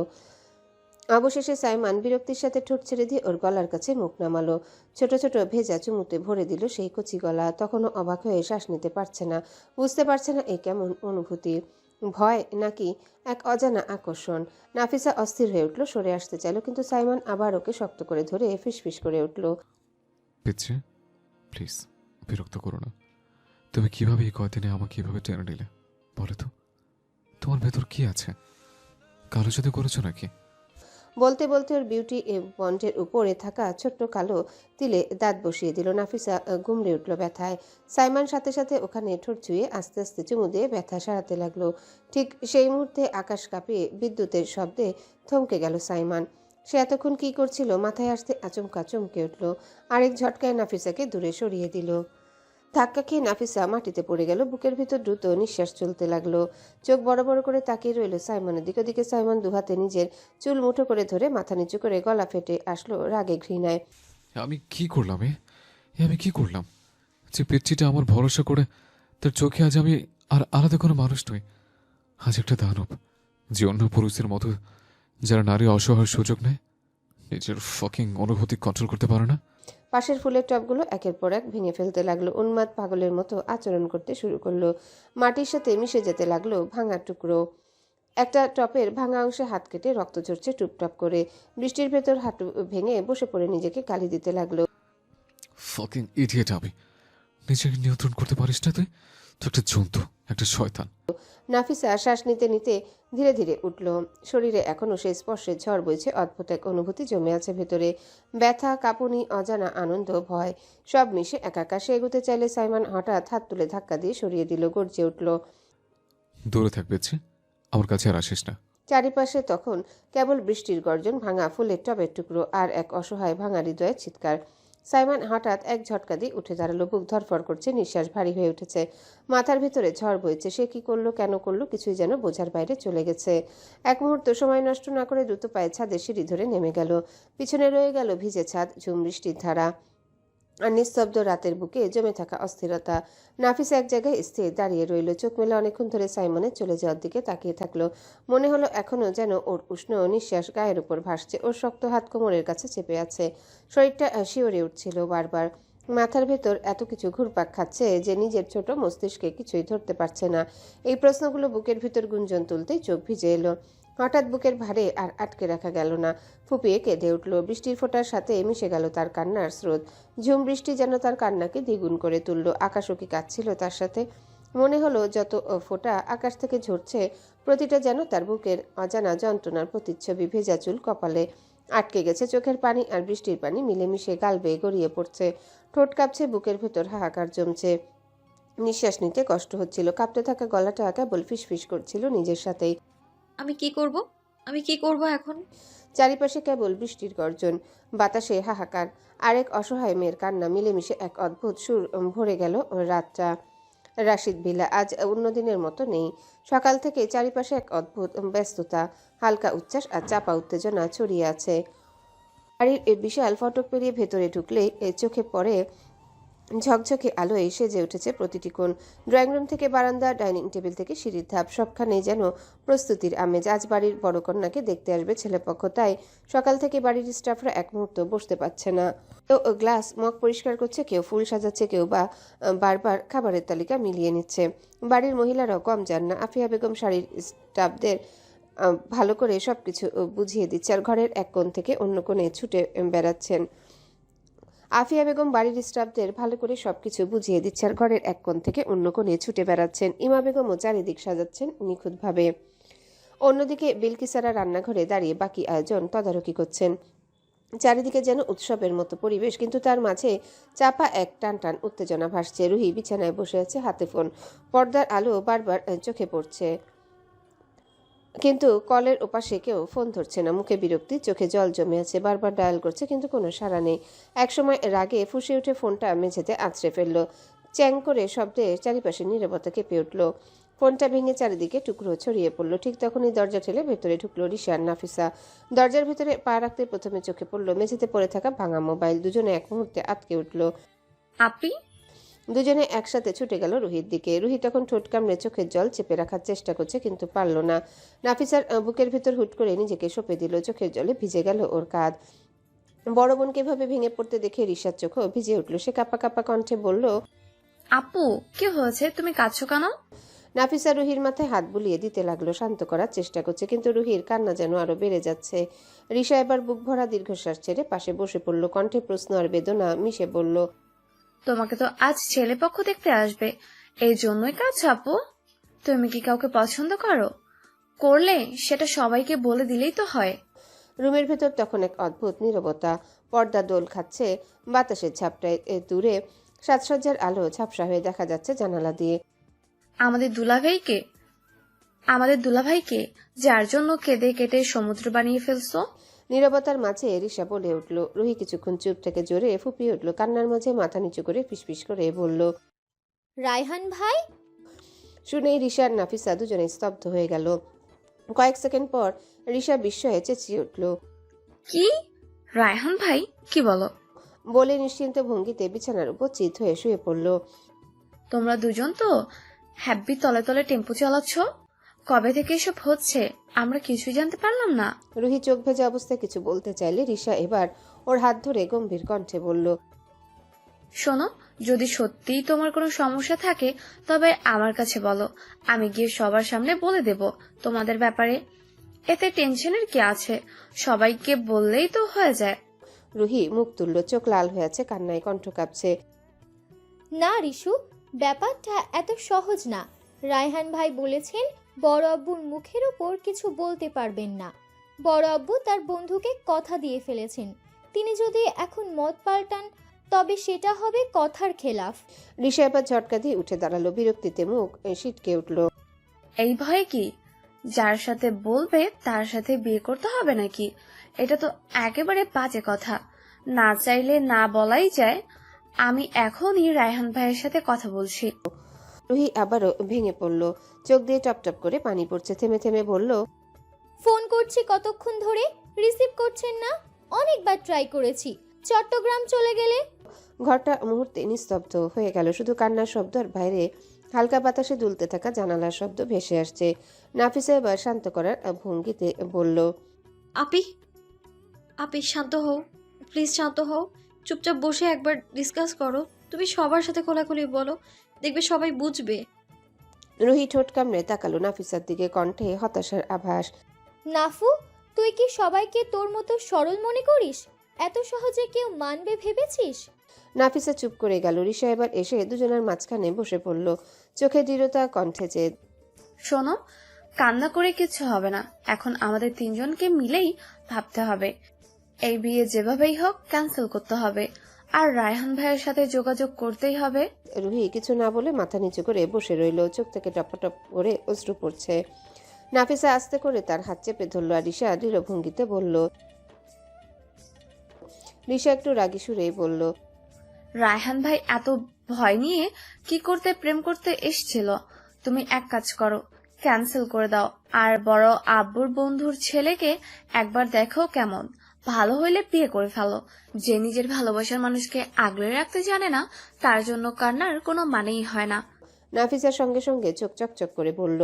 অবশেষে সাইমন বিরক্তির সাথে ঠোঁট ছেড়ে দিয়ে ওর গলার কাছে মুখ নামালো। ছোট ছোট ভেজা চুমুতে ভরে দিল সেই কচি গলা। তখনও অবাক হয়ে শ্বাস নিতে পারছে না। বুঝতে পারছে না এ কেমন অনুভূতি। ভয় নাকি এক অজানা আকর্ষণ। নাফিসা অস্থির হয়ে উঠল। সরে আসতে চাইল, কিন্তু সাইমন আবার ওকে শক্ত করে ধরে ফিসফিস করে উঠল। পিচ্ছি, প্লিজ বিরক্ত করো না। তুমি কিভাবে এই কয়দিনে আমাকে এভাবে টেনে নিলে বলো তো? তোমার ভেতর কি আছে? কালো জাদু করেছো নাকি? বলতে বলতে ওর বিউটি বন্ডের উপরে থাকা ছোট্ট কালো তিলে দাঁত বসিয়ে দিল। নাফিসা গুমড়ে উঠল ব্যথায়। সাইমন সাথে সাথে ওখানে ঠোঁট ছুঁয়ে আস্তে আস্তে চুমু দিয়ে ব্যথা সারাতে লাগলো। ঠিক সেই মুহূর্তে আকাশ কাঁপিয়ে বিদ্যুতের শব্দে থমকে গেল সাইমন। সে এতক্ষণ কি করছিল? মাথায় আসতে আচমকা চমকে উঠল। আরেক ঝটকায় নাফিসাকে দূরে সরিয়ে দিল। ধাক্কা খেয়ে নাফিসা মাটিতে পড়ে গেল। বুকের ভিতর দ্রুত নিঃশ্বাস চলতে লাগলো। চোখ বড় বড় করে তাকিয়ে রইল সাইমনের দিকে। ওদিকে সাইমন দুহাতে নিজের চুল মুঠো করে ধরে মাথা নিচু করে গলা ফেটে আসলো রাগে ঘৃণায়। আমি কি করলাম? আমি কি করলাম যে পিচ্ছিটা আমার ভরসা করে তার চোখে আজ আমি আর আলাদা কোনো মানুষ নই। আজ একটা দানব যে অন্য পুরুষের মতো যারা নারী অসহায় সুযোগ নেয়, নিজের ফাকিং অনুভূতি কন্ট্রোল করতে পারে না। পাশের ফুলের টবগুলো একের পর এক ভেঙে ফেলতে লাগলো। উন্মাদ পাগলের মতো আচরণ করতে শুরু করলো। মাটির সাথে মিশে যেতে লাগলো ভাঙা টুকরো। একটা টপের ভাঙা অংশে হাত কেটে রক্ত ঝরছে টুপটাপ করে। বৃষ্টির ভেতর হাঁটু ভেঙে বসে পড়ে নিজেকে গালি দিতে লাগলো। ফাকিং ইডিয়েট আমি। নিজেকে নিয়ন্ত্রণ করতে পারিস না তুই? তো একটা জন্তু, একটা শয়তান। নাফিসা শ্বাস নিতে নিতে ধীরে ধীরে উঠল। শরীরে এখনো সেই স্পর্শের ঝড় বইছে। অদ্ভুত এক অনুভূতি জমে আছে ভেতরে। ব্যথা, কাঁপুনি, অজানা আনন্দ, ভয় সব মিশে একাকার। সে এগোতে চাইলে সাইমন হঠাৎ হাত তুলে ধাক্কা দিয়ে সরিয়ে দিল। গর্জে উঠল, দূরে থাকবে, আমার কাছে আর আসিস না। চারিপাশে তখন কেবল বৃষ্টির গর্জন, ভাঙা ফুলের টবের টুকরো আর এক অসহায় ভাঙা হৃদয়ের চিৎকার। সাইমন হঠাৎ এক ঝটকা দিয়ে উঠে দাঁড়ালো। বুক ধরফর করছে। নিঃশ্বাস ভারী হয়ে উঠেছে। মাথার ভিতরে ঝড় বইছে। সে কি করলো, কেন করলো, কিছুই যেন বোঝার বাইরে চলে গেছে। এক মুহূর্ত সময় নষ্ট না করে দ্রুত পায়ে ছাদের সিঁড়ি ধরে নেমে গেল। পিছনে রয়ে গেল ভিজে ছাদ, ঝুম বৃষ্টির ধারা আর নিস্তব্ধ রাতের বুকে জমে থাকা অস্থিরতা। নাফিসা এক জায়গায় স্থির দাঁড়িয়ে রইল। চোখ মেলে অনেকক্ষণ ধরে সাইমনের চলে যাওয়ার দিকে তাকিয়ে থাকলো। মনে হলো এখনো যেন ওর উষ্ণ নিঃশ্বাস গায়ের উপর ভাসছে। ওর শক্ত হাত কোমরের কাছে চেপে আছে। শরীরটা শিওরে উঠছিল বারবার। মাথার ভেতর এত কিছু ঘুরপাক খাচ্ছে যে নিজের ছোট মস্তিষ্কে কিছুই ধরতে পারছে না। এই প্রশ্নগুলো বুকের ভিতর গুঞ্জন তুলতেই চোখ ভিজে এলো। হঠাৎ বুকের ভারে আর আটকে রাখা গেল না। ফুপিয়ে কেঁদে উঠল। বৃষ্টির ফোঁটার সাথে মিশে গেল তার কান্নার স্রোত। ঝুম বৃষ্টি যেন তার কান্নাকে দ্বিগুণ করে তুলল। আকাশও কি কাঁদছিল তার সাথে? মনে হলো যত ফোঁটা আকাশ থেকে ঝরছে প্রতিটা যেন তার বুকের অজানা যন্ত্রণার প্রতিচ্ছবি। ভেজা চুল কপালে আটকে গেছে, চোখের পানি আর বৃষ্টির পানি মিলেমিশে গাল বেয়ে গড়িয়ে পড়ছে। ঠোঁট কাঁপছে, বুকের ভেতর হাহাকার জমছে, নিঃশ্বাস নিতে কষ্ট হচ্ছিল। কাঁপতে থাকা গলাটা কেবল ফিসফিস করছিল নিজের সাথেই। আমি কি করব? আমি কি করব এখন? চারিপাশে কেবল বৃষ্টির গর্জন, বাতাসে হাহাকার, আরেক অসহায় মেয়ের কান্না, মিলেমিশে এক অদ্ভুত সুর ভরে গেল রাতটা। রাশিদ ভিলা আজ অন্যদিনের মতো নেই। সকাল থেকে চারিপাশে এক অদ্ভুত ব্যস্ততা, হালকা উচ্ছ্বাস আর চাপা উত্তেজনা ছড়িয়ে আছে। বাড়ির বিশাল ফটক পেরিয়ে ভেতরে ঢুকলেই চোখে পড়ে ঝকঝকে আলোয় সেজে উঠেছে প্রতিটি কোণ। ড্রয়িং রুম থেকে বারান্দা, ডাইনিং টেবিল থেকে সিঁড়ির ধাপ, সবখানেই যেন প্রস্তুতির আমেজ। আজ বাড়ির বড় কন্যাকে দেখতে আসবে ছেলেপক্ষ, তাই সকাল থেকে বাড়ির স্টাফরা এক মুহূর্ত বসতে পারছে না। কেউ গ্লাস মগ পরিষ্কার করছে, কেউ ফুল সাজাচ্ছে, কেউ বা বারবার খাবারের তালিকা মিলিয়ে নিচ্ছে। বাড়ির মহিলারাও কম যান না। আফিয়া বেগম শাড়ির স্টাফদের ভালো করে সবকিছু বুঝিয়ে দিচ্ছে, আর ঘরের এক কোণ থেকে অন্য কোণে ছুটে বেড়াচ্ছেন। আফিয়া বেগম বাড়ির স্টাফদের ভালো করে সবকিছু বুঝিয়ে দিচ্ছে, আর ঘরের এক কোণ থেকে অন্য কোণে ছুটে বেড়াচ্ছেন। ইমা বেগমও চারিদিক সাজাচ্ছেন নিখুঁতভাবে। অন্যদিকে বিলকিসারা রান্নাঘরে দাঁড়িয়ে বাকি আয়োজন তদারকি করছেন। চারিদিকে যেন উৎসবের মতো পরিবেশ, কিন্তু তার মাঝে চাপা এক টান টান উত্তেজনা ভাসছে। রুহি বিছানায় বসে আছে, হাতে ফোন। পর্দার আলো বারবার চোখে পড়ছে, কিন্তু কলের ওপাশে কেউ ফোন ধরছে না। মুখে বিরক্তি, চোখে জল জমে আছে। বারবার ডায়াল করছে, কিন্তু কোনো সাড়া নেই। একসময় রাগে ফুঁসে উঠে ফোনটা মেঝেতে আছড়ে ফেলল। চ্যাং করে শব্দে চারিপাশে নীরবতা কেঁপে উঠল। ফোনটা ভেঙে চারিদিকে টুকরো ছড়িয়ে পড়ল। ঠিক তখনই দরজা ঠেলে ভেতরে ঢুকলো রিশা আর নাফিসা। দরজার ভেতরে পা রাখতে প্রথমে চোখে পড়ল মেঝেতে পড়ে থাকা ভাঙা মোবাইল। দুজনে এক মুহূর্তে আটকে উঠল। আপনি? দুজনে একসাথে ছুটে গেল রুহির দিকে। রুহি তখন ঠোঁট কামড়ে চোখের জল চেপে রাখার চেষ্টা করছে, কিন্তু পারল না। নাফিসার বুকের ভেতর হুট করে নিজেকে সঁপে দিল। চোখের জলে ভিজে গেল ওর কাঁধ। বড় বোনকে এভাবে ভেঙে পড়তে দেখে রিশার চোখও ভিজে উঠল। সে কাঁপা কাঁপা কণ্ঠে বলল, আপু কি হয়েছে? তুমি কাঁদছো কেন? নাফিসা রুহির মাথায় হাত বুলিয়ে দিতে লাগলো, শান্ত করার চেষ্টা করছে, কিন্তু রুহির কান্না যেন আরো বেড়ে যাচ্ছে। রিশা এবার বুক ভরা দীর্ঘশ্বাস ছেড়ে পাশে বসে পড়ল। কণ্ঠে প্রশ্ন আর বেদনা মিশে বলল, তোমাকে তো আজ ছেলে পক্ষ দেখতে আসবে, এই জন্যই কাঁদছো আপু? তুমি কি কাউকে পছন্দ করো? করলে সেটা সবাইকে বলে দিলেই তো হয়। রুমের ভেতর তখন এক অদ্ভুত নীরবতা। পর্দা দোল খাচ্ছে বাতাসের ঝাপটায়। দূরে সাজসজ্জার আলো ঝাপসা হয়ে দেখা যাচ্ছে জানালা দিয়ে। আমাদের দুলাভাইকে যার জন্য কেঁদে কেটে সমুদ্র বানিয়ে ফেলছো। নীরবতার মাঝে রিশা বলে উঠল। রুহি কিছুক্ষণ চুপ থেকে জোরে ফুপিয়ে উঠল। কান্নার মাঝে মাথা নিচু করে ফিসফিস করে বলল, রায়হান ভাই। শুনেই রিশা আর নাফিসা দুজনে স্তব্ধ হয়ে গেল। কয়েক সেকেন্ড পর রিশা বিস্ময়ে চেঁচিয়ে উঠল, কি? রায়হান ভাই? কি বলো? বলে নিশ্চিন্ত ভঙ্গিতে বিছানার উপর চিত হয়ে শুয়ে পড়ল। তোমরা দুজন তো হ্যাব্বি তলে তলে টেম্পো চালাচ্ছ। কবে থেকে এসব হচ্ছে আমরা কিছুই জানতে পারলাম না। রুহি চোখ ভেজা অবস্থায় কিছু বলতে চাইলে রিশা এবার ওর হাত ধরে গম্ভীর কণ্ঠে বলল, শোনো, যদি সত্যিই তোমার কোনো সমস্যা থাকে তবে আমার কাছে বলো, আমি গিয়ে সবার সামনে বলে দেব তোমাদের ব্যাপারে। এতে টেনশনের কি আছে? সবাইকে বললেই তো হয়ে যায়। রুহি মুখ তুলল, চোখ লাল হয়ে আছে, কান্নায় কণ্ঠ কাঁপছে। না রিশু, ব্যাপারটা এত সহজ না। রায়হান ভাই বলেছেন বড় আব্বুর মুখের ওপর কিছু বলতে পারবেন না। বড় আব্বু তার বন্ধুকে কথা দিয়ে ফেলেছেন, তিনি যদি এখন মত পাল্টান তবে সেটা হবে কথার খেলাফ। রিশা এবার ঝটকা দিয়ে উঠে দাঁড়ালো, বিরক্তিতে মুখ সিটকে উঠল। এই ভয়ে কি যার সাথে বলবে তার সাথে বিয়ে করতে হবে নাকি? এটা তো একেবারে বাজে কথা। না চাইলে না বলাই যায়। আমি এখনই রায়হান ভাইয়ের সাথে কথা বলছি। রুহি আবারও ভেঙে পড়ল, চোখ দিয়ে টপ টপ করে পানি পড়ছে। থেমে থেমে বলল, ফোন করছি কতক্ষণ ধরে, রিসিভ করছেন না। অনেকবার ট্রাই করেছি, চট্টগ্রাম চলে গেলে। ঘরটা মুহূর্তে নিস্তব্ধ হয়ে গেল। শুধু কান্নার শব্দ আর বাইরে হালকা বাতাসে দুলতে থাকা জানালার শব্দ ভেসে আসছে। নাফিসা এবার শান্ত করার ভঙ্গিতে বলল, আপি শান্ত হও, প্লিজ শান্ত হও। চুপচাপ বসে একবার ডিসকাস করো। তুমি সবার সাথে খোলাখুলি বলো, দেখবে সবাই বুঝবে। রুহি ঠোঁট কামড়ে তাকালো নাফিসার দিকে, কণ্ঠে হতাশার আভাস। নাফু, তুই কি সবাইকে তোর মতো সরল মনে করিস? এত সহজে কেউ মানবে ভেবেছিস? নাফিসা চুপ করে গেল। রিশা এবার এসে দুজনের মাঝখানে বসে পড়ল, চোখে দৃঢ়তা, কণ্ঠে জেদ। শোনো, কান্না করে কিছু হবে না। এখন আমাদের তিনজনকে মিলেই ভাবতে হবে। এই বিয়ে যেভাবেই হোক ক্যান্সেল করতে হবে, আর রায়হান ভাইয়ের সাথে যোগাযোগ করতেই হবে। রুহি কিছু না বলে মাথা নিচু করে বসে রইল, চোখ থেকে টপটপ করে অশ্রু পড়ছে। নাফিসা আস্তে করে তার হাত চেপে ধরল আর রিশা দৃঢ় ভঙ্গিতে বলল। রিশা একটু রাগী সুরেই বলল, রায়হান ভাই এত ভয় নিয়ে কি করতে প্রেম করতে এসেছিল? তুমি এক কাজ করো, ক্যান্সেল করে দাও। আর বড় আব্বুর বন্ধুর ছেলেকে একবার দেখো কেমন, ভালো হইলে বিয়ে করে ফেলো। যে নিজের ভালোবাসার মানুষকে আগলে রাখতে জানে না, তার জন্য কান্নার কোনো মানেই হয় না। নাফিসার সঙ্গে সঙ্গে চোখ চকচক করে বলল,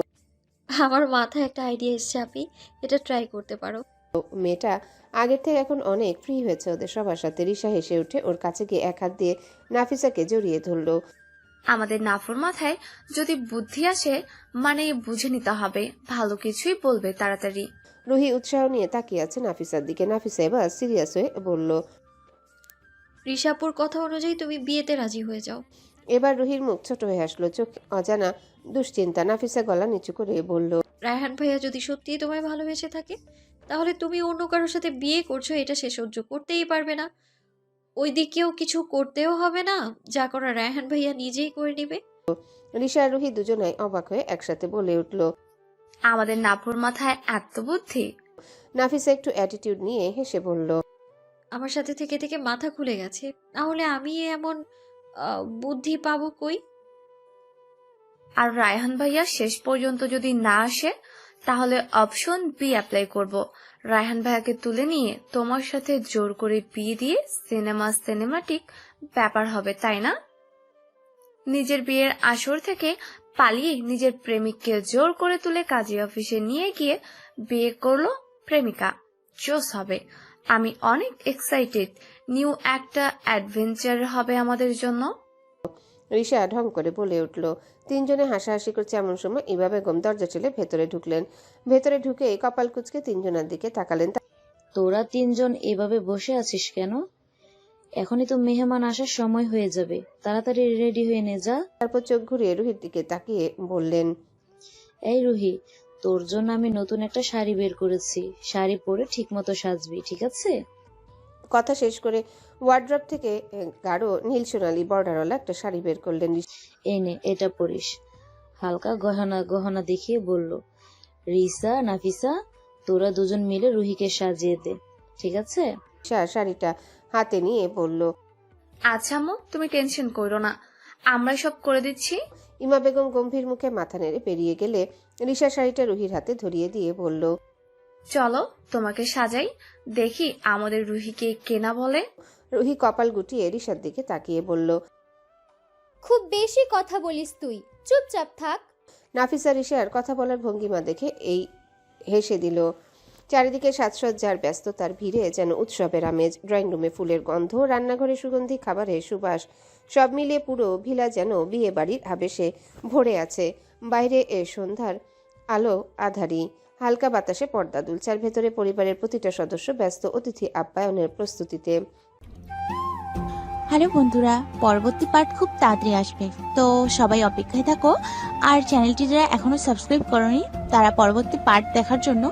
আমার মাথায় একটা আইডিয়া এসছে, আপনি এটা ট্রাই করতে পারো। মেয়েটা আগের থেকে এখন অনেক ফ্রি হয়েছে ওদের সবার সাথে। রিশা হেসে উঠে ওর কাছে গিয়ে এক হাত দিয়ে নাফিসাকে জড়িয়ে ধরল। আমাদের নাফুর মাথায় যদি বুদ্ধি আসে, মানে বুঝে নিতে হবে, ভালো কিছুই বলবে তাড়াতাড়ি। রুহি উৎসাহ নিয়ে তাকিয়ে আছে নাফিসার দিকে। নাফিসা এবার সিরিয়াস হয়ে বলল, ঋষাপুর কথা অনুযায়ী তুমি বিয়েতে রাজি হয়ে যাও। এবার রুহির মুখ ছোট হয়ে আসলো, চোখ অজানা দুশ্চিন্তা। নাফিসা গলা নিচু করে বলল, রায়হান ভাইয়া যদি সত্যিই তোমায় ভালোবেসে থাকে, তাহলে তুমি অন্য কারোর সাথে বিয়ে করছো, এটা সে সহ্য করতেই পারবে না। ওই দিকেও কিছু করতেও হবে না, যা করা রায়হান ভাইয়া নিজেই করে নেবে। রিশা আর রুহি দুজনাই অবাক হয়ে একসাথে বলে উঠল, আমাদের নাফুর মাথায় এত বুদ্ধি। নাফিসা একটু অ্যাটিটিউড নিয়ে হেসে বলল, আমার সাথে থেকে থেকে মাথা খুলে গেছে, তাহলে আমি এমন বুদ্ধি পাবো কই? আর রায়হান ভাইয়া শেষ পর্যন্ত যদি না আসে, তাহলে অপশন বি অ্যাপ্লাই করব। রায়হান ভাইয়াকে তুলে নিয়ে তোমার সাথে জোর করে বিয়ে দিয়ে সিনেমাটিক ব্যাপার হবে, তাই না? নিজের বিয়ের আসর থেকে পালিয়ে নিজের প্রেমিককে জোর করে তুলে কাজী অফিসে নিয়ে গিয়ে বিয়ে করলো প্রেমিকা। জোস হবে। আমি অনেক এক্সাইটেড। নিউ একটা অ্যাডভেঞ্চার হবে আমাদের জন্য। রিশা ঢং করে বলে উঠল। তিনজনে হাসাহাসি করছে এমন সময় ইবা বেগম দরজা ঠেলে ভেতরে ঢুকলেন। ভেতরে ঢুকে কপাল কুঁচকে তিনজনের দিকে তাকালেন। তোরা তিনজন এভাবে বসে আছিস কেন? এখনই তো মেহমান আসার সময় হয়ে যাবে, তাড়াতাড়ি রেডি হয়ে নে যা। তারপর চোখ ঘুরিয়ে রুহির দিকে তাকিয়ে বললেন, এই রুহি, তোর জন্য আমি নতুন একটা শাড়ি বের করেছি, শাড়ি পরে ঠিক মতো সাজবি, ঠিক আছে? কথা শেষ করে ওয়ার্ড্রপ থেকে গাঢ় নীল সোনালী বর্ডারওয়ালা একটা শাড়ি বের করলেন। এই নে, এটা পরিস। হালকা গহনা গহনা দেখিয়ে বলল, রিসা, নাফিসা, তোরা দুজন মিলে রুহিকে সাজিয়ে দে, ঠিক আছে? শাড়িটা হাতে নিয়ে বলল, আচ্ছা আম্মু, তুমি টেনশন করো না, আমরা সব করে দিচ্ছি। ইমা বেগম গম্ভীর মুখে মাথা নেড়ে বেরিয়ে গেলে রিশা শাড়িটা রুহির হাতে ধরিয়ে দিয়ে বলল, চলো তোমাকে সাজাই, দেখি আমাদের রুহিকে কেনা বলে। রুহি কপাল গুটিয়ে রিশার দিকে তাকিয়ে বলল, খুব বেশি কথা বলিস তুই, চুপচাপ থাক। নাফিসা রিশার কথা বলার ভঙ্গিমা দেখে এই হেসে দিল। চারিদিকে সাজসজ্জার ব্যস্ততার ভিড়ে যেন উৎসবের আমেজ। ড্রয়িং রুমে ফুলের গন্ধ, রান্নাঘরে সুগন্ধি খাবারের সুবাস, সব মিলিয়ে পুরো ভিলা যেন বিয়ে বাড়ির আবেশে ভরে আছে। বাইরে সন্ধ্যার আলো আধারি, হালকা বাতাসে পর্দা দুলছে, আর ভেতরে পরিবারের প্রতিটা সদস্য ব্যস্ত অতিথি আপ্যায়নের প্রস্তুতিতে। হ্যালো বন্ধুরা, পরবর্তী পার্ট খুব তাড়াতাড়ি আসবে, তো সবাই অপেক্ষায় থাকো। আর চ্যানেলটি যারা এখনো সাবস্ক্রাইব করোনি, তারা পরবর্তী পার্ট দেখার জন্য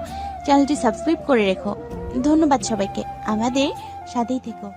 চ্যানেলটি সাবস্ক্রাইব করে রেখো। ধন্যবাদ সবাইকে, আমাদের সাথেই থেকো।